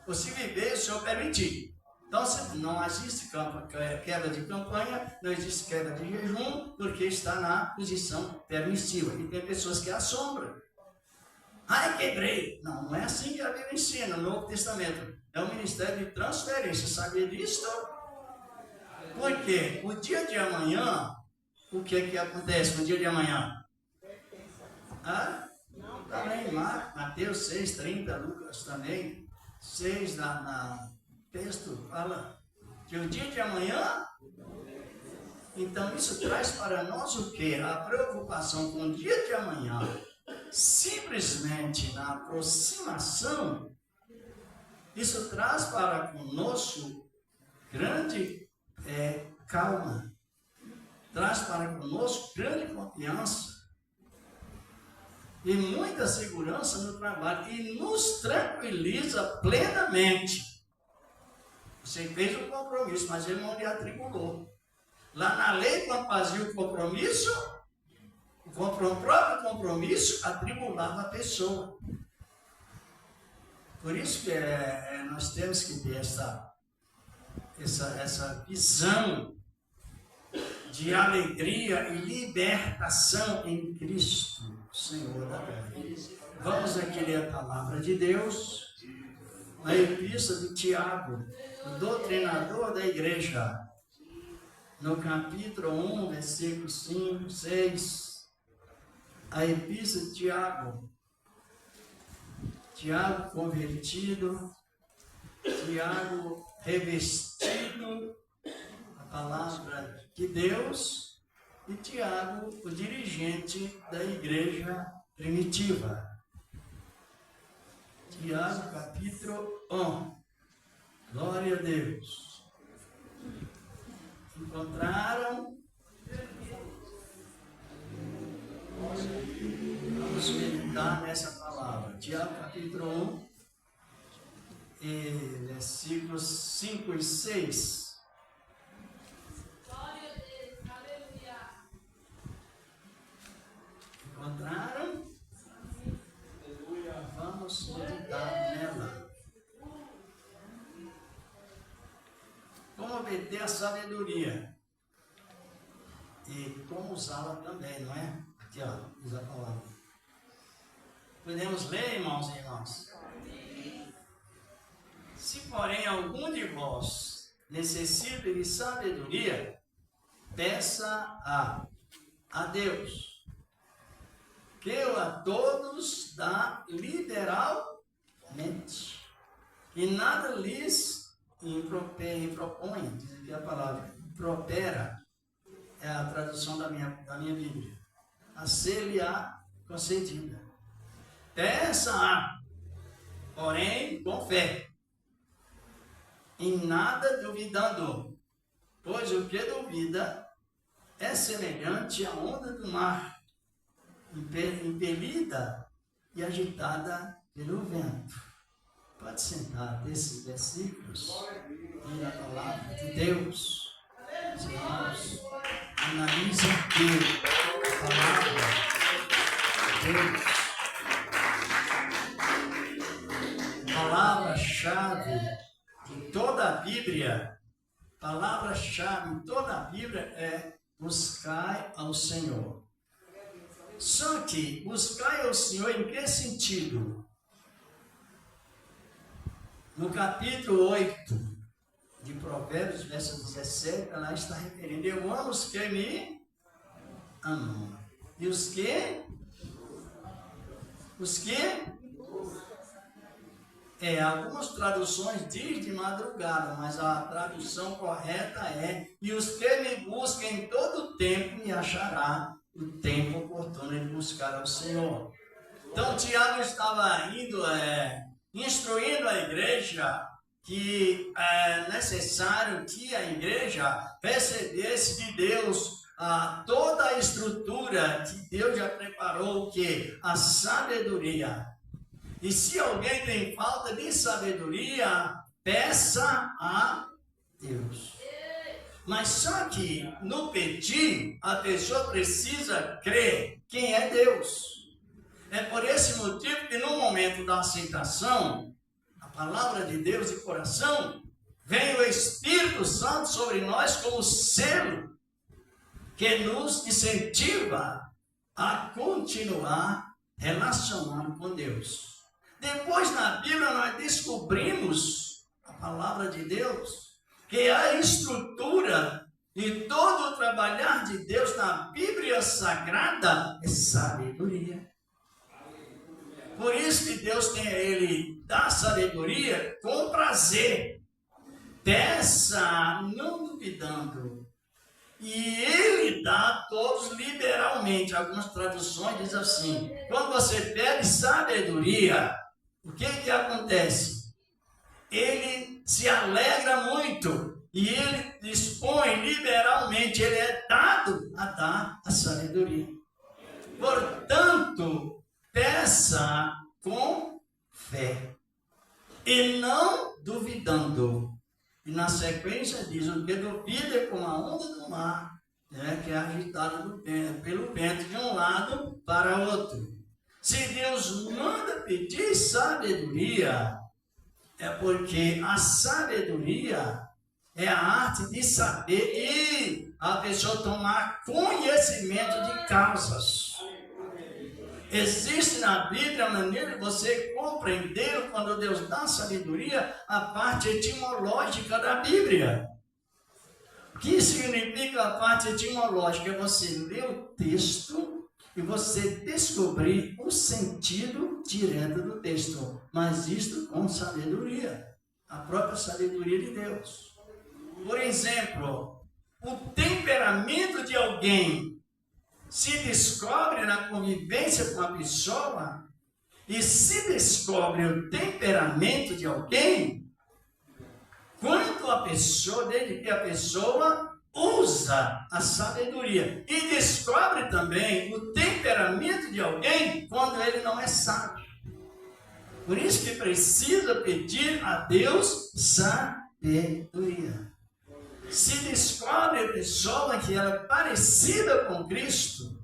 Ou se viver, o Senhor permitir. Então não existe quebra de campanha, não existe quebra de jejum, porque está na posição permissiva. E tem pessoas que assombram. Ai, quebrei. Não é assim que a Bíblia ensina no Novo Testamento. É um ministério de transferência. Sabia disso? Porque o dia de amanhã, o que acontece no dia de amanhã? Também Mateus 6:30, Lucas também, 6 na texto, fala que o dia de amanhã. Então isso traz para nós o quê? A preocupação com o dia de amanhã. Simplesmente na aproximação, isso traz para conosco grande calma, traz para conosco grande confiança e muita segurança no trabalho e nos tranquiliza plenamente. Você fez um compromisso, mas ele não lhe atribulou. Lá na lei, quando fazia o compromisso, o próprio compromisso atribulava a pessoa. Por isso que nós temos que ter essa visão de alegria e libertação em Cristo, Senhor da glória. Vamos aqui ler a palavra de Deus, na epístola de Tiago, o doutrinador da igreja, no capítulo 1, versículos 5, 6, a epístola de Tiago. Tiago convertido, Tiago revestido a palavra de Deus e Tiago, o dirigente da igreja primitiva. Tiago, capítulo 1. Glória a Deus. Encontraram? Vamos meditar nessa palavra. Tiago, capítulo 1, e versículos 5 e 6. Glória a Deus, aleluia. Encontraram? Vamos meditar nela. Como obter a sabedoria e como usá-la também, não é? Aqui, ó, usa a palavra. Podemos ler, irmãos e irmãs? Se, porém, algum de vós necessita de sabedoria, peça a Deus, que a todos dá liberalmente, e nada lhes impropõe, diz aqui a palavra, impropera, é a tradução da minha Bíblia, a ser-lhe-á concedida. Peça, porém, com fé, em nada duvidando, pois o que duvida é semelhante à onda do mar, impelida e agitada pelo vento. Pode sentar desses versículos e a palavra de Deus. Irmãos, analise aqui a palavra de Deus. Palavra-chave de toda a Bíblia, palavra-chave em toda a Bíblia é buscar ao Senhor. Só que buscar ao Senhor em que sentido? No capítulo 8 de Provérbios, verso 17, ela está referindo: eu amo os que me amam. E os que? Algumas traduções dizem de madrugada, mas a tradução correta é: e os que me buscam em todo o tempo me achará o tempo oportuno de buscar ao Senhor. Então Tiago estava instruindo a igreja que é necessário que a igreja recebesse de Deus toda a estrutura que Deus já preparou, que a sabedoria. E se alguém tem falta de sabedoria, peça a Deus. Mas só que no pedir, a pessoa precisa crer quem é Deus. É por esse motivo que no momento da aceitação, a palavra de Deus de coração, vem o Espírito Santo sobre nós como selo que nos incentiva a continuar relacionando com Deus. Depois na Bíblia nós descobrimos a palavra de Deus, que a estrutura de todo o trabalhar de Deus na Bíblia Sagrada é sabedoria. Por isso que Deus Ele dá sabedoria com prazer. Peça, não duvidando. E Ele dá a todos liberalmente. Algumas traduções dizem assim: quando você pede sabedoria, o que acontece? Ele se alegra muito e Ele dispõe liberalmente. Ele é dado a dar a sabedoria. Portanto, peça com fé e não duvidando. E na sequência diz: o que duvida é como a onda do mar, que é agitada pelo vento de um lado para outro. Se Deus manda pedir sabedoria, é porque a sabedoria é a arte de saber e a pessoa tomar conhecimento de causas. Existe na Bíblia a maneira de você compreender, quando Deus dá sabedoria, a parte etimológica da Bíblia. O que significa a parte etimológica? É você ler o texto e você descobrir o sentido direto do texto, mas isto com sabedoria, a própria sabedoria de Deus. Por exemplo, o temperamento de alguém se descobre na convivência com a pessoa, e se descobre o temperamento de alguém quando a pessoa, desde que a pessoa usa a sabedoria, e descobre também o temperamento de alguém quando ele não é sábio. Por isso que precisa pedir a Deus sabedoria. Se descobre a pessoa que ela é parecida com Cristo,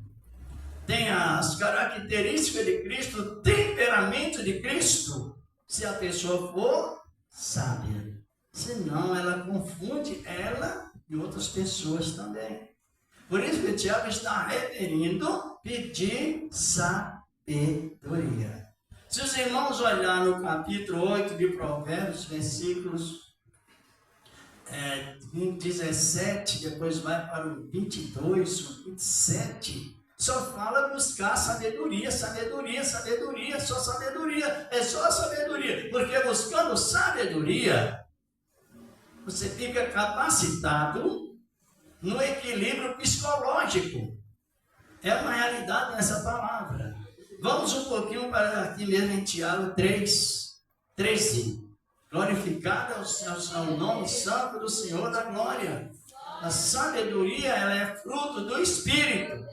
tem as características de Cristo, o temperamento de Cristo, se a pessoa for sábia. Senão ela confunde ela e outras pessoas também. Por isso que o Tiago está referindo pedir sabedoria. Se os irmãos olharem no capítulo 8 de Provérbios, versículos 17, depois vai para o 22, o 27, só fala buscar sabedoria, sabedoria, sabedoria, só sabedoria, é só sabedoria, porque buscando sabedoria, você fica capacitado no equilíbrio psicológico. É uma realidade nessa palavra. Vamos um pouquinho para aqui mesmo em Tiago 3:13. Glorificado é o nome santo do Senhor da glória. A sabedoria, ela é fruto do Espírito.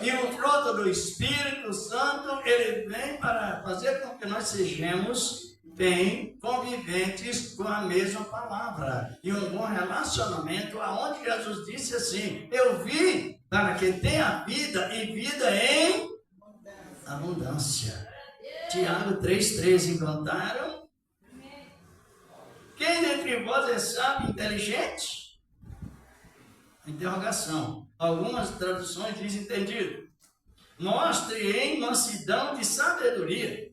E o fruto do Espírito Santo, ele vem para fazer com que nós sejamos bem conviventes com a mesma palavra. E um bom relacionamento, aonde Jesus disse assim: eu vim para que tenha vida e vida em abundância. Tiago 3:13, encontraram? Quem dentre vós é sábio e inteligente? Interrogação. Algumas traduções dizem entendido. Mostre em mansidão de sabedoria,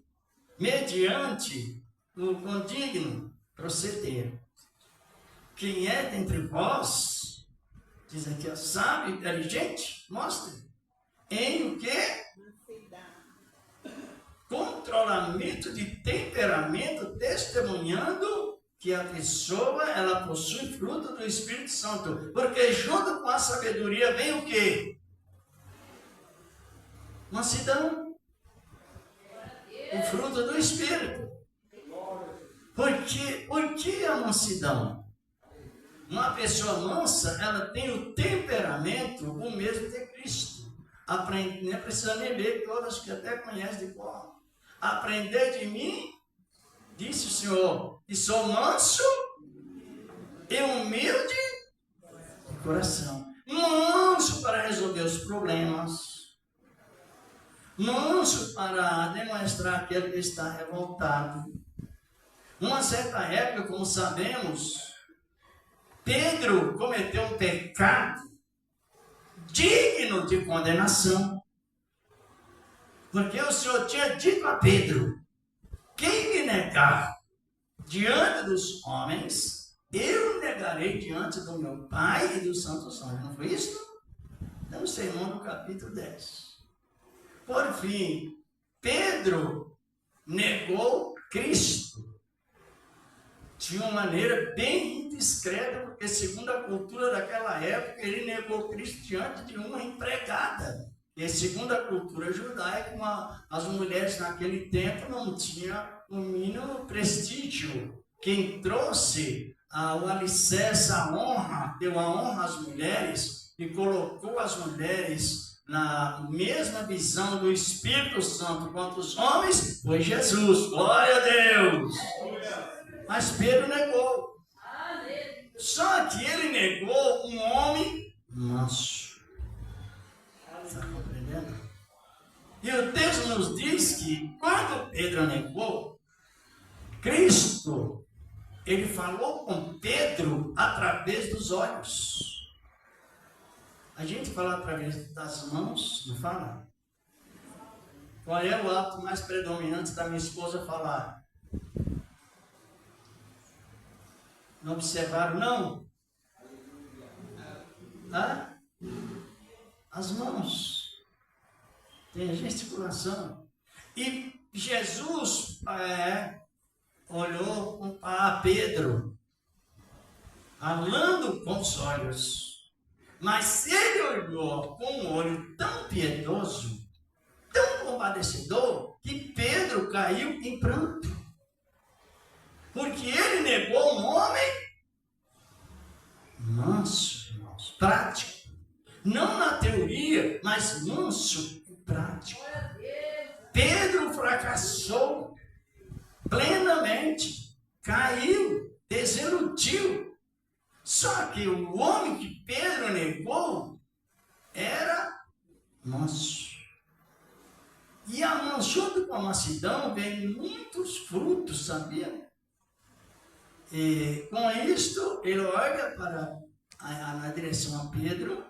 mediante o condigno proceder. Quem é dentre vós, diz aqui, é sábio e inteligente? Mostre. Em o quê? Controlamento de temperamento, testemunhando que a pessoa, ela possui fruto do Espírito Santo. Porque junto com a sabedoria vem o quê? Mansidão. O fruto do Espírito. Por que a mansidão? Uma pessoa mansa, ela tem o temperamento o mesmo de Cristo. Aprende, nem precisa nem ler, todas que até conhecem de cor. Aprender de mim, disse o Senhor, que sou manso e humilde de coração. Manso para resolver os problemas. Manso para demonstrar aquele que está revoltado. Uma certa época, como sabemos, Pedro cometeu um pecado digno de condenação. Porque o Senhor tinha dito a Pedro: quem me negar diante dos homens, eu negarei diante do meu Pai e dos santos anjos. Não foi isso? É o sermão do capítulo 10. Por fim, Pedro negou Cristo de uma maneira bem indiscreta, porque segundo a cultura daquela época, ele negou Cristo diante de uma empregada. E segundo a cultura judaica, as mulheres naquele tempo não tinham o mínimo prestígio. Quem trouxe o alicerce, a honra, deu a honra às mulheres e colocou as mulheres na mesma visão do Espírito Santo quanto os homens, foi Jesus. Glória a Deus! Mas Pedro negou. Só que ele negou um homem manso. Está compreendendo? E o texto nos diz que quando Pedro negou, Cristo ele falou com Pedro através dos olhos. A gente fala através das mãos, não fala? Qual é o ato mais predominante da minha esposa falar? Não observaram, não? Hã? As mãos. Tem a gesticulação. E Jesus olhou para Pedro, falando com os olhos. Mas ele olhou com um olho tão piedoso, tão compadecedor, que Pedro caiu em pranto. Porque ele negou um homem manso, irmãos, prático. Não na teoria, mas manso e prático. Pedro fracassou plenamente, caiu, desiludiu. Só que o homem que Pedro negou era manso. E junto com a mansidão vem muitos frutos, sabia? E com isto, ele olha na direção a Pedro,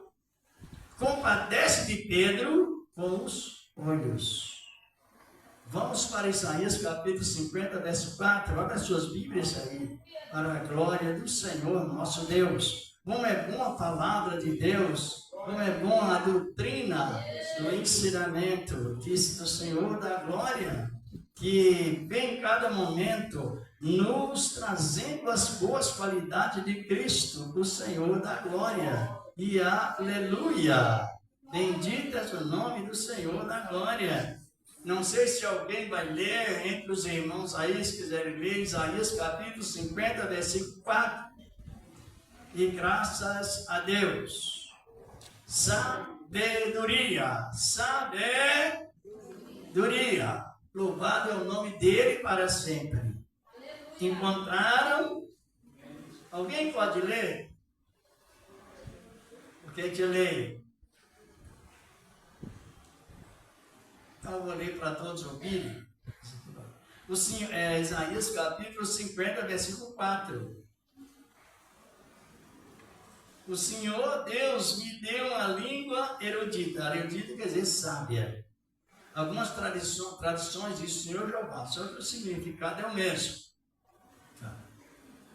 compadece de Pedro com os olhos. Vamos para Isaías capítulo 50, verso 4. Abra as suas Bíblias aí, para a glória do Senhor nosso Deus. Como é bom a palavra de Deus, como é bom a doutrina do ensinamento do Senhor da glória, que vem em cada momento nos trazendo as boas qualidades de Cristo, o Senhor da glória. E aleluia! Bendito é o nome do Senhor da glória. Não sei se alguém vai ler entre os irmãos aí, se quiserem ler, Isaías capítulo 50, versículo 4. E graças a Deus. Sabedoria. Sabedoria. Louvado é o nome dele para sempre. Encontraram? Alguém pode ler? O que te leio? Então eu vou ler para todos ouvirem. Isaías capítulo 50, versículo 4. O Senhor Deus me deu uma língua erudita. Erudita quer dizer sábia. Algumas traduções dizem Senhor Jeová, só que o significado é o mesmo.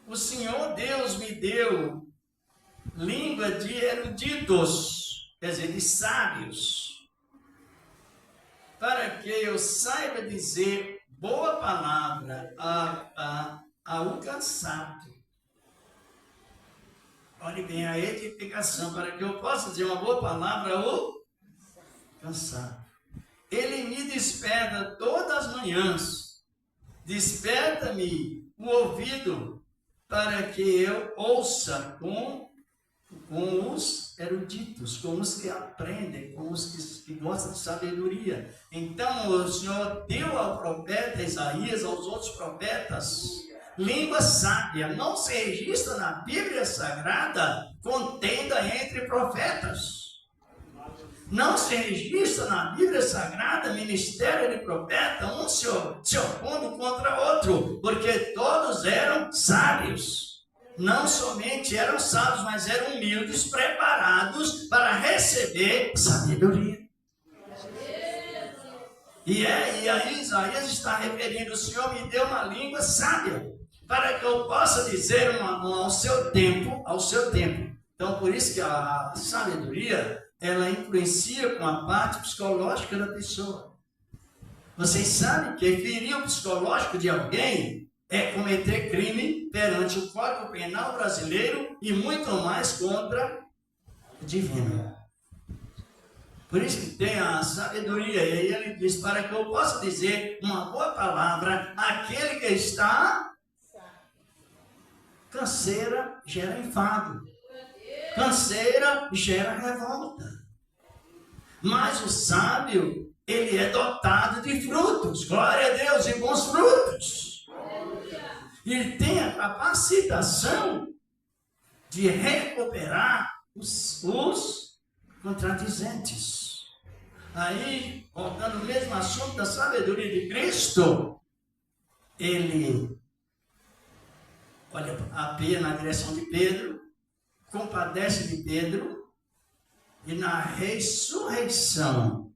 O Senhor Deus me deu língua de eruditos, quer dizer, de sábios, para que eu saiba dizer boa palavra ao cansado. Olhe bem, a edificação, para que eu possa dizer uma boa palavra ao cansado. Ele me desperta todas as manhãs, desperta-me o ouvido, para que eu ouça com os eruditos, com os que aprendem, com os que gostam de sabedoria. Então o Senhor deu ao profeta Isaías, aos outros profetas, língua sábia. Não se registra na Bíblia Sagrada contenda entre profetas. Não se registra na Bíblia Sagrada ministério de profeta, um se opondo contra outro, porque todos eram sábios. Não somente eram sábios, mas eram humildes, preparados para receber sabedoria. E aí Isaías está referindo, o Senhor me deu uma língua sábia, para que eu possa dizer ao seu tempo. Então, por isso que a sabedoria, ela influencia com a parte psicológica da pessoa. Vocês sabem que ferir o psicológico de alguém é cometer crime perante o Código Penal brasileiro e muito mais contra o divino. Por isso que tem a sabedoria. E aí ele diz, para que eu possa dizer uma boa palavra àquele que está... Canseira gera enfado. Canseira gera revolta. Mas o sábio, ele é dotado de frutos. Glória a Deus, e bons frutos. Ele tem a capacitação de recuperar os contradizentes. Aí, voltando ao mesmo assunto da sabedoria de Cristo, ele olha na direção de Pedro, compadece de Pedro, e na ressurreição,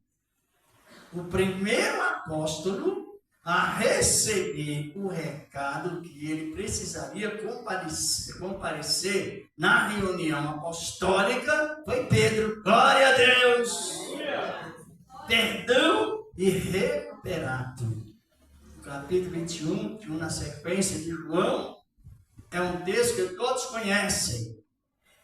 o primeiro apóstolo a receber o recado que ele precisaria comparecer na reunião apostólica foi Pedro. Glória a Deus! Perdão e recuperado. Capítulo 21, na sequência de João, é um texto que todos conhecem.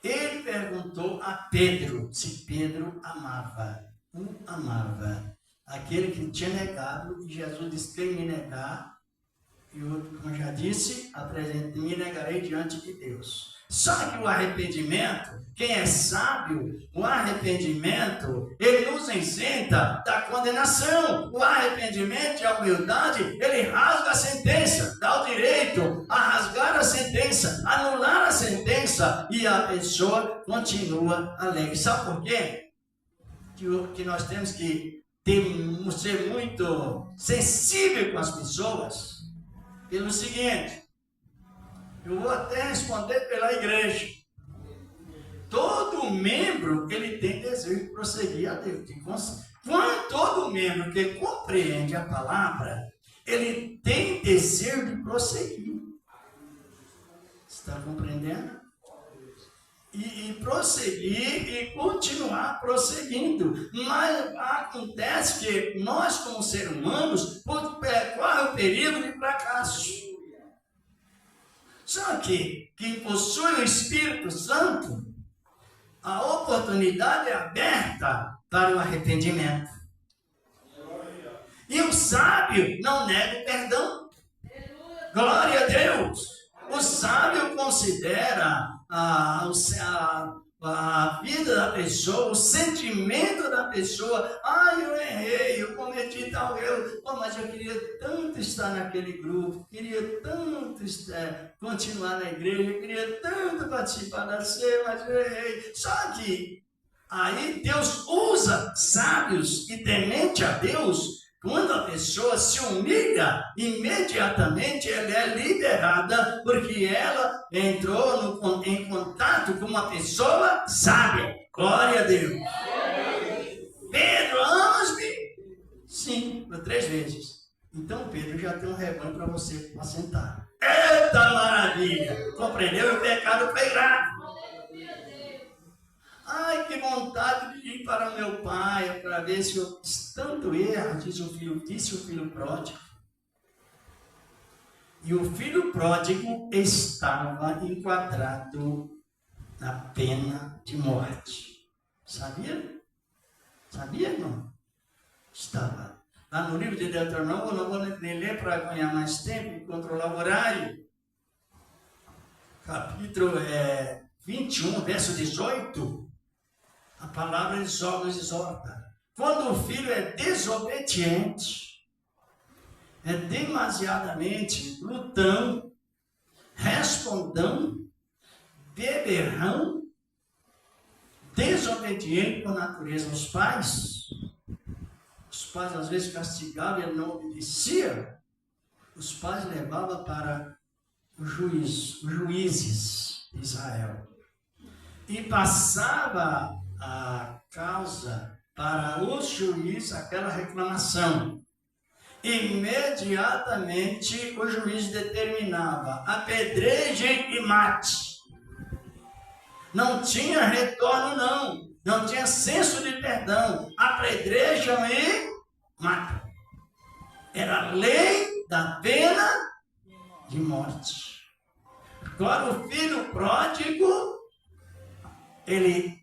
Ele perguntou a Pedro se Pedro amava. O amava. Aquele que tinha negado, e Jesus disse: quem me negar, e eu, como já disse, me negarei diante de Deus. Só que o arrependimento, quem é sábio, o arrependimento, ele nos isenta da condenação. O arrependimento e a humildade, ele rasga a sentença, dá o direito a rasgar a sentença, anular a sentença, e a pessoa continua alegre. Sabe por quê? Que nós temos que ser muito sensível com as pessoas, pelo seguinte, eu vou até responder pela igreja. Todo membro, ele tem desejo de prosseguir a Deus. Quando todo membro que compreende a palavra, ele tem desejo de prosseguir. Está compreendendo? E prosseguir e continuar prosseguindo. Mas acontece que nós, como seres humanos, corre o perigo de fracasso. Só que quem possui o Espírito Santo, a oportunidade é aberta para o arrependimento. E o sábio não nega o perdão. Glória a Deus! O sábio considera a vida da pessoa, o sentimento da pessoa. Eu errei, eu cometi tal erro. Mas eu queria tanto estar naquele grupo, queria tanto continuar na igreja, queria tanto participar da ceia, mas eu errei. Só que aí Deus usa sábios e temente a Deus. Quando a pessoa se humilha, imediatamente ela é liberada, porque ela entrou em contato com uma pessoa sábia. Glória a Deus. Pedro, amas-me? Sim, por 3 vezes. Então Pedro já tem um rebanho para você assentar. Eita maravilha! Compreendeu? O pecado foi grave. Ai, que vontade de ir para meu pai para ver se eu fiz tanto erro, disse o filho pródigo. E o filho pródigo estava enquadrado na pena de morte. Sabia? Sabia, irmão? Estava. Lá no livro de Deuteronômio, eu não vou nem ler para ganhar mais tempo e controlar o horário. Capítulo 21, verso 18. A palavra nos exorta. Quando o filho é desobediente, é demasiadamente glutão, respondão, beberrão, desobediente por natureza aos pais. Os pais às vezes castigavam e ele não obedecia. Os pais levavam para os juízes de Israel. E passava a causa para os juízes, aquela reclamação. Imediatamente o juiz determinava apedrejem e mate. Não tinha retorno, não tinha senso de perdão. Apedrejam e matam. Era a lei da pena de morte. Agora o filho pródigo, ele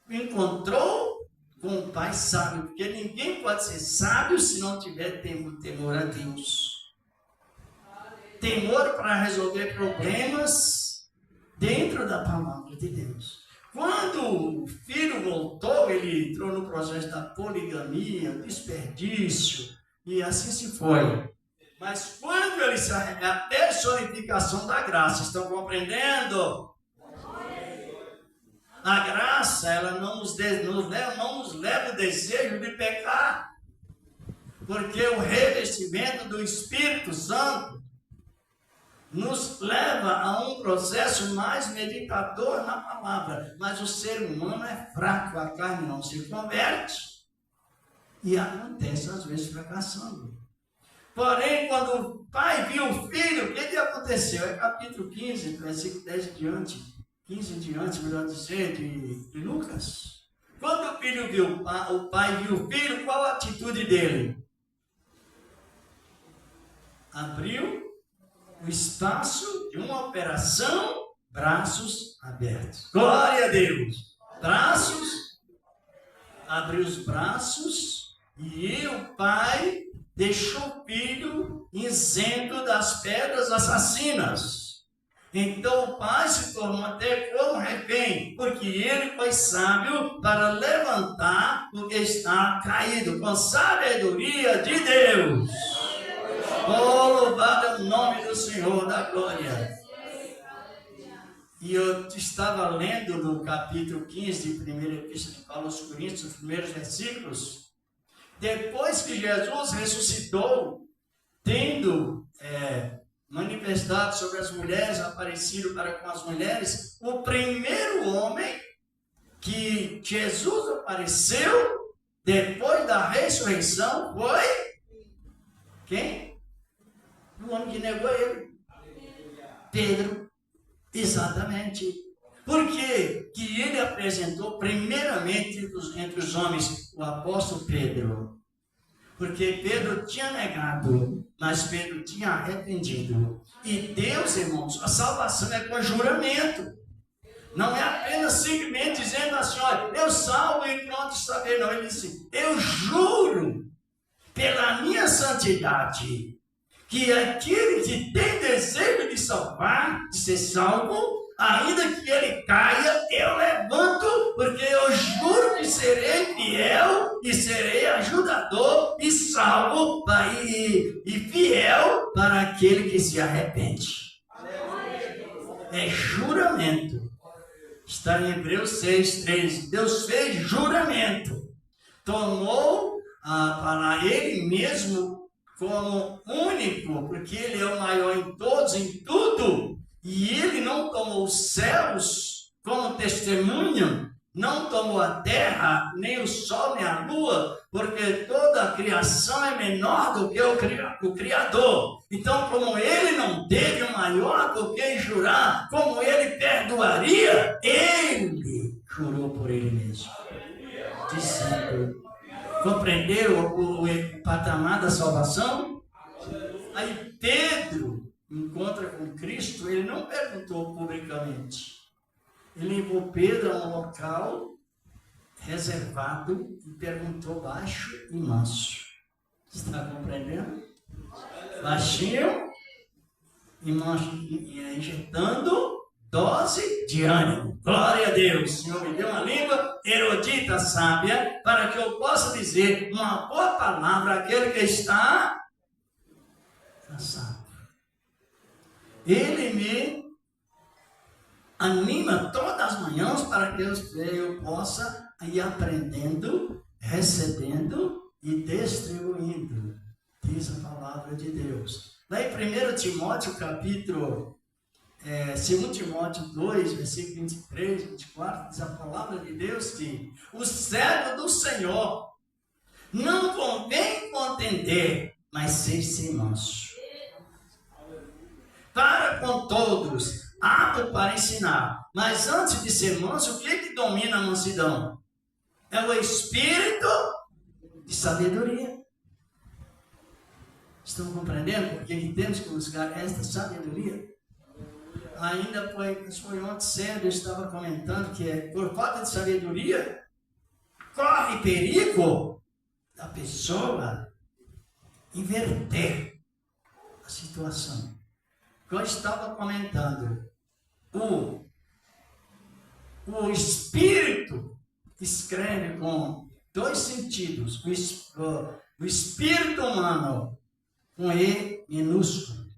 encontrou com um pai sábio, porque ninguém pode ser sábio se não tiver temor a Deus. Temor para resolver problemas dentro da palavra de Deus. Quando o filho voltou, ele entrou no processo da poligamia, desperdício, e assim se foi. Mas quando ele se arrependeu, a personificação da graça, estão compreendendo? A graça, ela não nos leva o desejo de pecar, porque o revestimento do Espírito Santo nos leva a um processo mais meditador na palavra. Mas o ser humano é fraco, a carne não se converte e acontece às vezes fracassando. Porém, quando o pai viu o filho, o que aconteceu? É capítulo 15, versículo 10 em diante, 15 em diante, melhor dizer, de Lucas. Quando o filho viu, o pai viu o filho, qual a atitude dele? Abriu o espaço de uma operação, braços abertos. Glória a Deus! Braços, abriu os braços e o pai deixou o filho isento das pedras assassinas. Então o pai se tornou até como refém, porque ele foi sábio para levantar o que está caído, com sabedoria de Deus. Oh, louvado é o nome do Senhor da glória. E eu estava lendo no capítulo 15 de 1 Epístola de Paulo aos Coríntios, os primeiros versículos. Depois que Jesus ressuscitou, tendo manifestado sobre as mulheres, aparecido para com as mulheres, o primeiro homem que Jesus apareceu depois da ressurreição foi quem? O homem que negou ele. Pedro. Exatamente. Por quê? Que ele apresentou primeiramente entre os homens o apóstolo Pedro. Porque Pedro tinha negado, mas Pedro tinha arrependido. E Deus, irmãos, a salvação é com juramento. Não é apenas simplesmente dizendo assim, olha, eu salvo e pronto, está bem. Não, ele disse, eu juro pela minha santidade, que aquele que tem desejo de salvar, de ser salvo, ainda que ele caia, eu levanto, porque eu juro que serei fiel e serei ajudador e salvo e fiel para aquele que se arrepende. É juramento. Está em Hebreus 6:3. Deus fez juramento. Tomou para ele mesmo como único, porque ele é o maior em todos, em tudo. E ele não tomou os céus como testemunho, não tomou a terra, nem o sol, nem a lua, porque toda a criação é menor do que o Criador. Então, como ele não teve o maior do que jurar, como ele perdoaria, ele jurou por ele mesmo. Dizendo, compreendeu o patamar da salvação? Aí Pedro encontra com Cristo, ele não perguntou publicamente. Ele levou Pedro a um local reservado e perguntou baixo e manso. Está compreendendo? Baixinho e manso, injetando dose de ânimo. Glória a Deus. O Senhor me deu uma língua erudita, sábia, para que eu possa dizer uma boa palavra àquele que está cansado. Ele me anima todas as manhãs para que eu possa ir aprendendo, recebendo e distribuindo. Diz a palavra de Deus. Lá em 1 Timóteo, capítulo 2 Timóteo 2, versículo 23, 24, diz a palavra de Deus que o servo do Senhor não convém contender, mas ser manso. Para com todos, apto para ensinar. Mas antes de ser manso, o que domina a mansidão? É o espírito de sabedoria. Estão compreendendo? Porque aqui temos que buscar esta sabedoria. Ainda foi ontem cedo, eu estava comentando que por falta de sabedoria, corre perigo da pessoa inverter a situação. Eu estava comentando, o espírito escreve com dois sentidos, o espírito humano com E minúsculo,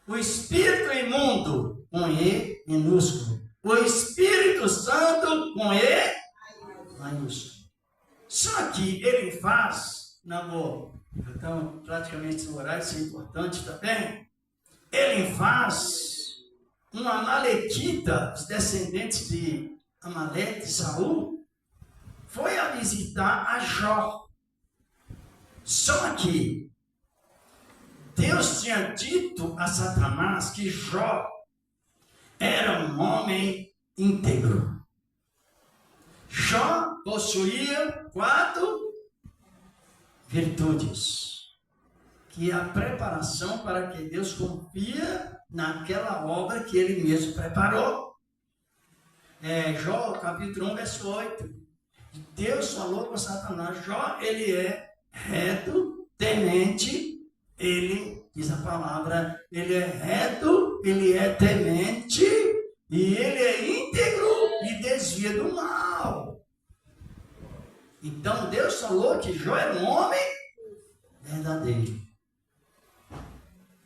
o espírito imundo com E minúsculo, o Espírito Santo com E maiúsculo. Só que ele faz, na boa, então praticamente no horário, isso é importante também. ele faz uma Amaletita, os descendentes de Amaleque, de Saul, foi a visitar a Jó. Só que Deus tinha dito a Satanás que Jó era um homem íntegro. Jó possuía 4 virtudes, que é a preparação para que Deus confia naquela obra que ele mesmo preparou. Jó, capítulo 1, verso 8. Deus falou com Satanás: Jó, ele é reto, temente, ele, diz a palavra, ele é reto, ele é temente, e ele é íntegro e desvia do mal. Então Deus falou que Jó era um homem verdadeiro.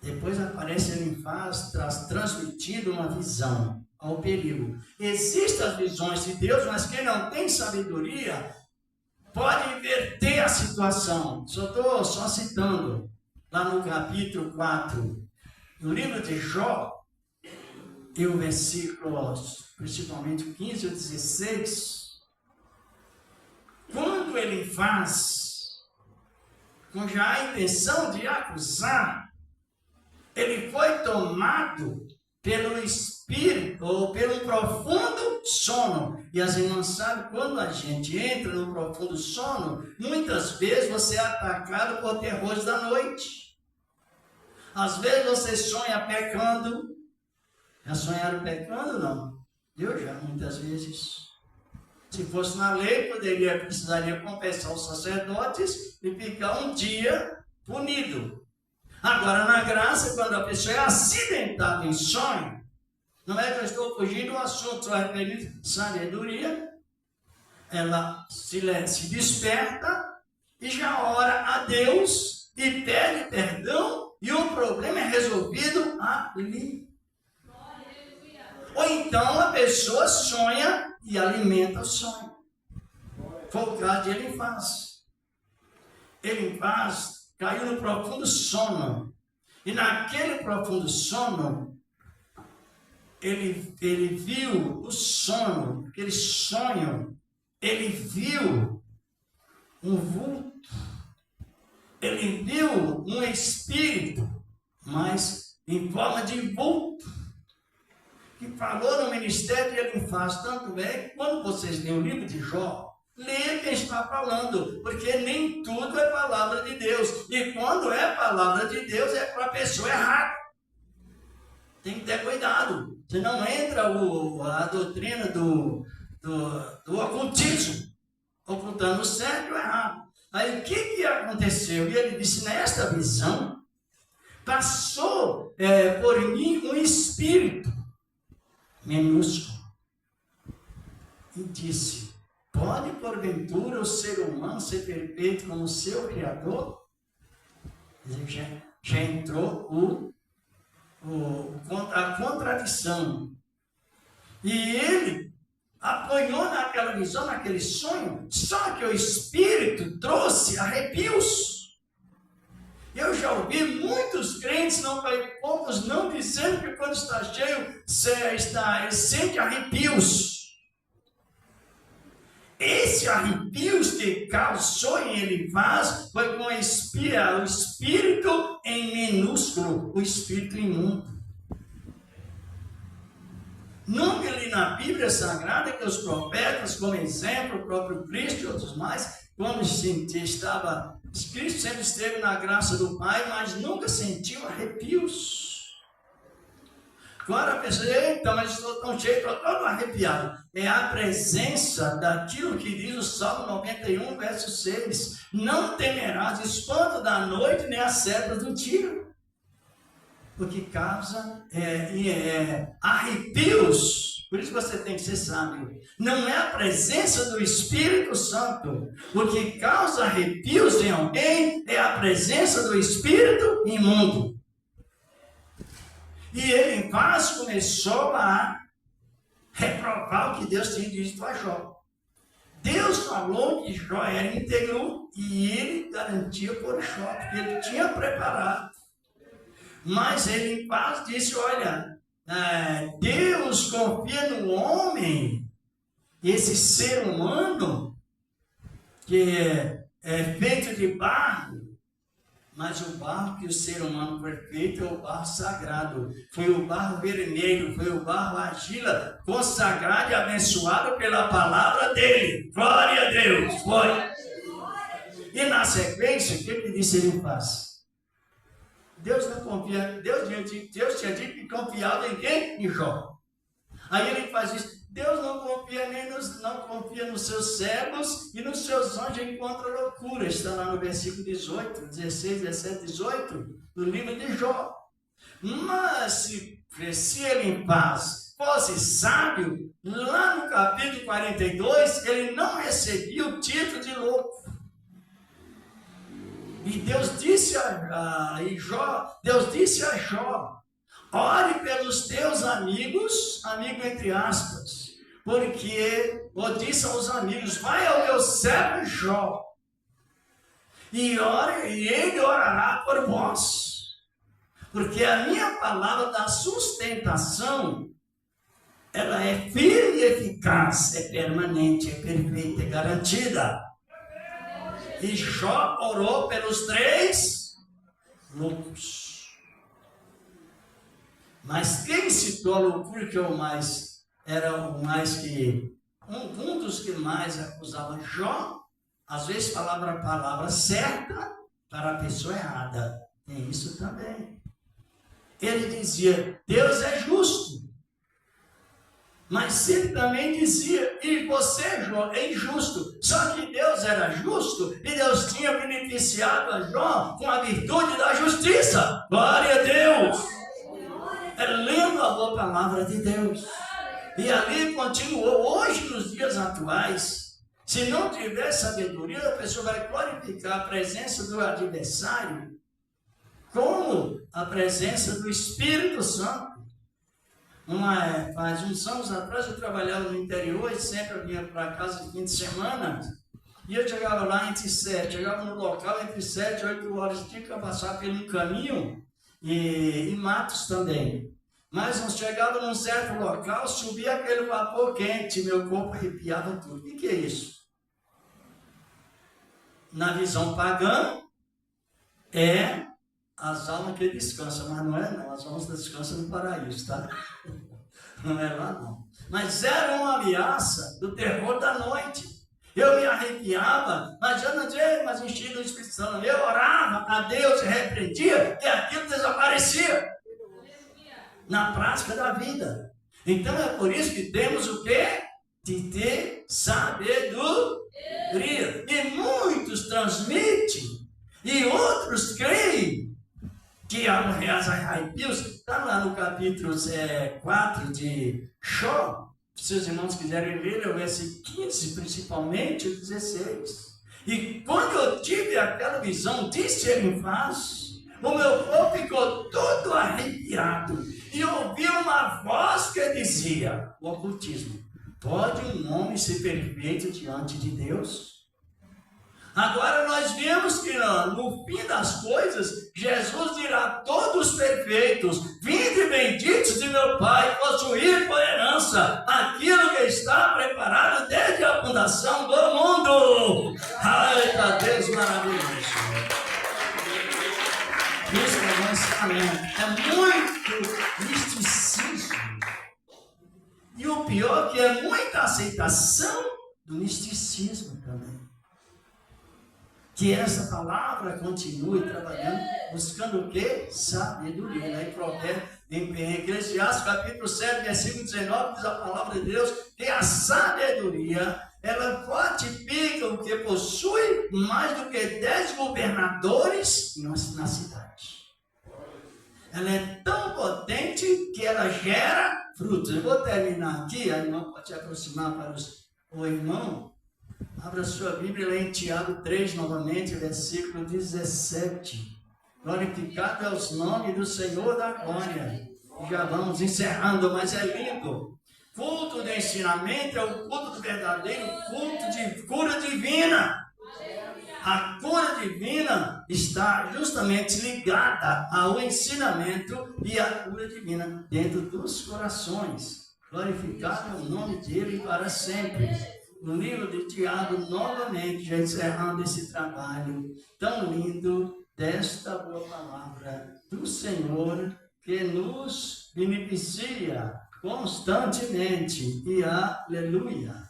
Depois aparece Elifaz transmitindo uma visão ao perigo. Existem as visões de Deus, mas quem não tem sabedoria pode inverter a situação. Estou só citando lá no capítulo 4, no livro de Jó, e o versículo, principalmente 15 ou 16, quando ele faz, com já a intenção de acusar, ele foi tomado pelo espírito, ou pelo profundo sono. E as irmãs sabem, quando a gente entra no profundo sono, muitas vezes você é atacado por terrores da noite. Às vezes você sonha pecando. Já sonharam pecando? Não. Eu já, muitas vezes. Se fosse na lei, precisaria confessar os sacerdotes e ficar um dia punido. Agora, na graça, quando a pessoa é acidentada em sonho, não é que eu estou fugindo do assunto, só referindo sabedoria, ela se desperta e já ora a Deus e pede perdão e o problema é resolvido ali. Ou então a pessoa sonha e alimenta o sonho. Foi o caso de Elifaz. Elifaz caiu no profundo sono. E naquele profundo sono, ele viu o sono, aquele sonho, ele viu um vulto, ele viu um espírito, mas em forma de vulto, que falou no ministério de Elifaz. Tanto é que quando vocês leem o livro de Jó, leia quem está falando, porque nem tudo é palavra de Deus. E quando é palavra de Deus, é para a pessoa errada. Tem que ter cuidado. Senão entra a doutrina do ocultismo, ocultando o certo e o errado. Aí o que aconteceu? E ele disse: nesta visão, passou por mim um espírito minúsculo e disse: pode porventura o ser humano ser perfeito como o seu Criador? Já entrou a contradição. E ele apanhou naquela visão, naquele sonho, só que o Espírito trouxe arrepios. Eu já ouvi muitos crentes, poucos não, dizendo que quando está cheio, ele sente arrepios. Esse arrepios que causou em Elifaz foi com o espírito em minúsculo, o espírito imundo. Nunca li na Bíblia Sagrada que os profetas, como exemplo, o próprio Cristo e outros mais, quando Cristo sempre esteve na graça do Pai, mas nunca sentiu arrepios. Agora a pessoa, então, mas estou tão cheio, estou todo arrepiado. É a presença daquilo que diz o Salmo 91, verso 6. Não temerás espanto da noite, nem as setas do tiro. Porque causa arrepios. Por isso você tem que ser sábio. Não é a presença do Espírito Santo. O que causa arrepios em alguém é a presença do Espírito imundo. E Elifaz começou a reprovar o que Deus tinha dito a Jó. Deus falou que Jó era íntegro e ele garantia por Jó, porque ele tinha preparado. Mas ele em paz disse, olha, Deus confia no homem, esse ser humano, que é feito de barro, mas o barro que o ser humano foi feito é o barro sagrado. Foi o barro vermelho, foi o barro argila, consagrado e abençoado pela palavra dele. Glória a Deus! Foi. E na sequência, o que ele disse ele faz? Deus não confia, Deus tinha dito que confiava em quem? Em Jó. Aí ele faz isso. Deus não confia nos seus servos e nos seus anjos encontra loucura. Está lá no versículo 18, 16, 17, 18, do livro de Jó. Mas se ele em paz fosse sábio, lá no capítulo 42, ele não recebia o título de louco. E Deus disse a Jó, ore pelos teus amigos, amigo entre aspas, porque disse aos amigos, vai ao meu servo Jó, e ore, e ele orará por vós, porque a minha palavra da sustentação, ela é firme e eficaz, é permanente, é perfeita, é garantida. E Jó orou pelos 3 loucos. Mas quem citou a loucura que era o mais que um dos que mais acusava Jó, às vezes falava a palavra certa para a pessoa errada. Tem isso também. Ele dizia, Deus é justo. Mas ele também dizia, e você, Jó, é injusto. Só que Deus era justo e Deus tinha beneficiado a Jó com a virtude da justiça. Glória a Deus! É lendo a boa palavra de Deus. E ali continuou, hoje nos dias atuais, se não tiver sabedoria, a pessoa vai glorificar a presença do adversário como a presença do Espírito Santo. Faz uns anos atrás eu trabalhava no interior e sempre eu vinha para casa de fim de semana e eu chegava lá chegava no local entre 7 e 8 horas, tinha que passar por um caminho e matos também. Mas nós chegava num certo local, subia aquele vapor quente, meu corpo arrepiava tudo. O que é isso? Na visão pagã, é as almas que descansam, mas não é não, as almas descansam no paraíso, tá? Não é lá não. Mas era uma ameaça do terror da noite. Eu me arrepiava, mas eu não tinha mais enchido do Espírito Santo. Eu orava a Deus e repreendia e aquilo desaparecia na prática da vida. Então é por isso que temos o quê? De ter sabedoria. E muitos transmitem e outros creem que as arrepios, está lá no capítulo 4 de Jó, se os irmãos quiserem ler, o versículo 15, principalmente o 16. E quando eu tive aquela visão, disse ele em paz, o meu corpo ficou todo arrepiado, e ouvi uma voz que dizia, o ocultismo, pode um homem ser perfeito diante de Deus? Agora nós vemos que no fim das coisas, Jesus dirá a todos perfeitos, vinde benditos de meu Pai, possuir por herança aquilo que está preparado desde a fundação do mundo. Ai, Deus maravilhoso. Isso que nós falamos é muito misticismo. E o pior que é muita aceitação do misticismo também. Que essa palavra continue trabalhando, buscando o quê? Sabedoria. Em Eclesiastes capítulo 7, versículo 19, diz a palavra de Deus que a sabedoria, ela fortifica o que possui mais do que 10 governadores na cidade. Ela é tão potente que ela gera frutos. Eu vou terminar aqui, a irmã pode se aproximar para o irmão. Abra sua Bíblia lá em Tiago 3, novamente, versículo 17. Glorificado é o nome do Senhor da glória. E já vamos encerrando, mas é lindo. Culto de ensinamento é o culto do verdadeiro culto de cura divina. A cura divina está justamente ligada ao ensinamento e à cura divina dentro dos corações. Glorificado é o nome dele para sempre. No livro de Tiago, novamente, já encerrando esse trabalho tão lindo desta boa palavra do Senhor, que nos beneficia constantemente. E aleluia!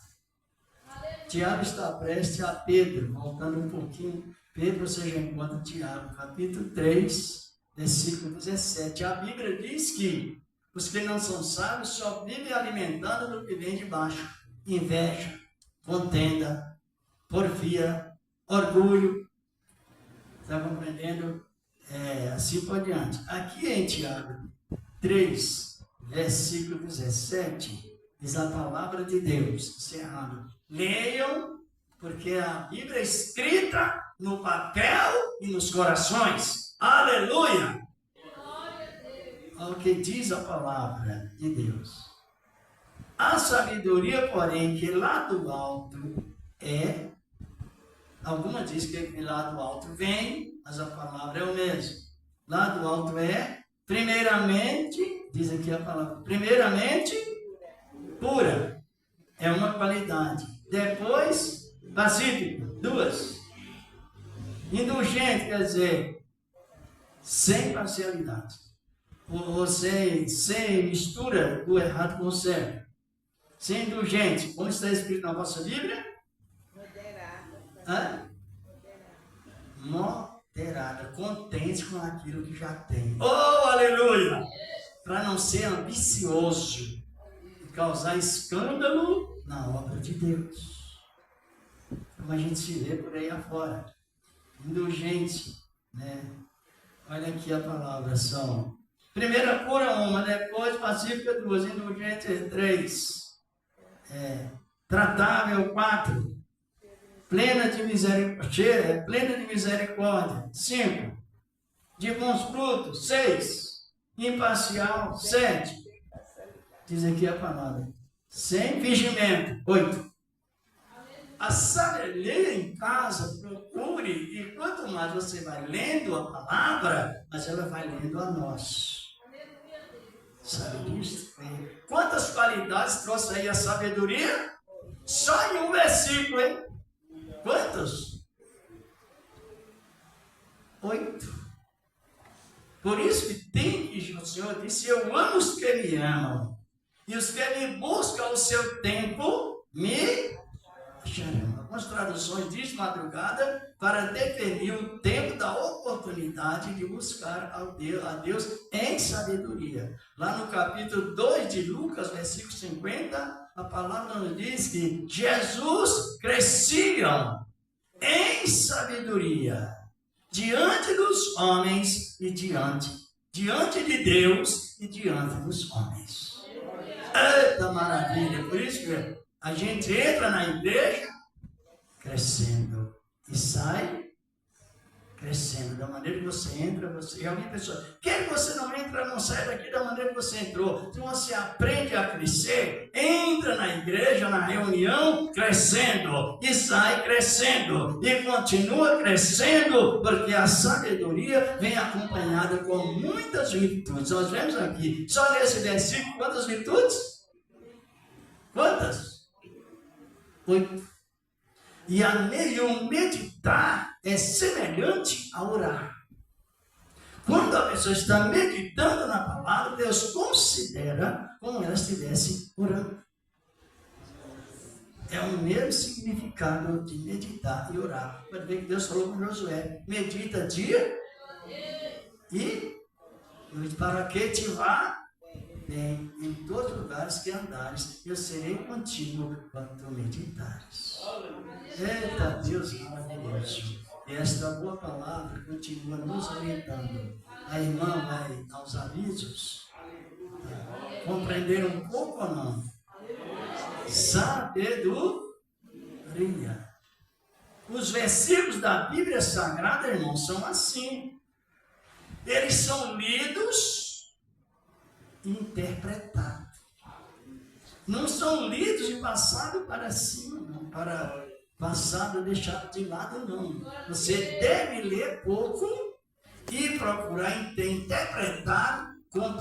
Tiago está prestes a Pedro, voltando um pouquinho. Pedro, você já encontra Tiago, capítulo 3, versículo 17. A Bíblia diz que os que não são sábios só vivem alimentando do que vem de baixo. Inveja, contenda, porfia, orgulho. Está compreendendo? Assim por diante. Aqui em Tiago 3, versículo 17, diz a palavra de Deus, encerrando. Leiam, porque a Bíblia é escrita no papel e nos corações. Aleluia! Olha o que diz a palavra de Deus. A sabedoria, porém, que lá do alto é, alguma diz que lá do alto vem, mas a palavra é o mesmo. Lá do alto é, primeiramente, diz aqui a palavra, primeiramente, pura. É uma qualidade. Depois, pacífico. 2. Indulgente, quer dizer, sem parcialidade. Ou sem mistura do errado com o certo. Sem indulgente. Como está escrito na vossa Bíblia? Moderada. Moderada. Contente com aquilo que já tem. Oh, aleluia! Para não ser ambicioso e causar escândalo na obra de Deus. Como a gente se vê por aí afora. Indulgente, né? Olha aqui a palavra, são primeira pura 1, depois pacífica 2, indulgente 3, tratável 4, plena de misericórdia 5, de bons frutos 6, imparcial 7, diz aqui a palavra, sem fingimento 8. A sabedoria em casa, procure, e quanto mais você vai lendo a palavra, mas ela vai lendo a nós. Sabe disso? Quantas qualidades trouxe aí a sabedoria? Só em um versículo, hein? Quantos? 8. Por isso que tem que, o Senhor disse, eu amo os que me amam, e os que me buscam o seu tempo, me acharão. Algumas traduções diz madrugada, para definir o tempo da oportunidade de buscar a Deus em sabedoria. Lá no capítulo 2 de Lucas, versículo 50, a palavra nos diz que Jesus crescia em sabedoria diante dos homens e diante de Deus e diante dos homens. Eita maravilha! Por isso que a gente entra na igreja crescendo e sai crescendo. Da maneira que você entra, e alguém pensou, quer que você não entra, não sai daqui da maneira que você entrou. Então você aprende a crescer, entra na igreja, na reunião, crescendo, e sai crescendo, e continua crescendo, porque a sabedoria vem acompanhada com muitas virtudes. Nós vemos aqui, só nesse versículo, quantas virtudes? Quantas? 8. E o meditar é semelhante a orar. Quando a pessoa está meditando na palavra, Deus considera como ela estivesse orando. É o mesmo significado de meditar e orar. Pode ver que Deus falou com Josué: medita dia e noite, para que te vá bem em todos os lugares que andares, eu serei contigo quando meditares. Eita Deus maravilhoso! E esta boa palavra continua nos orientando. A irmã vai aos avisos, compreender um pouco ou não? Sabedoria. Os versículos da Bíblia Sagrada, irmãos, são assim. Eles são lidos e interpretados. Não são lidos e passados para cima, não, para passado, deixado de lado, não. Você deve ler pouco e procurar interpretar com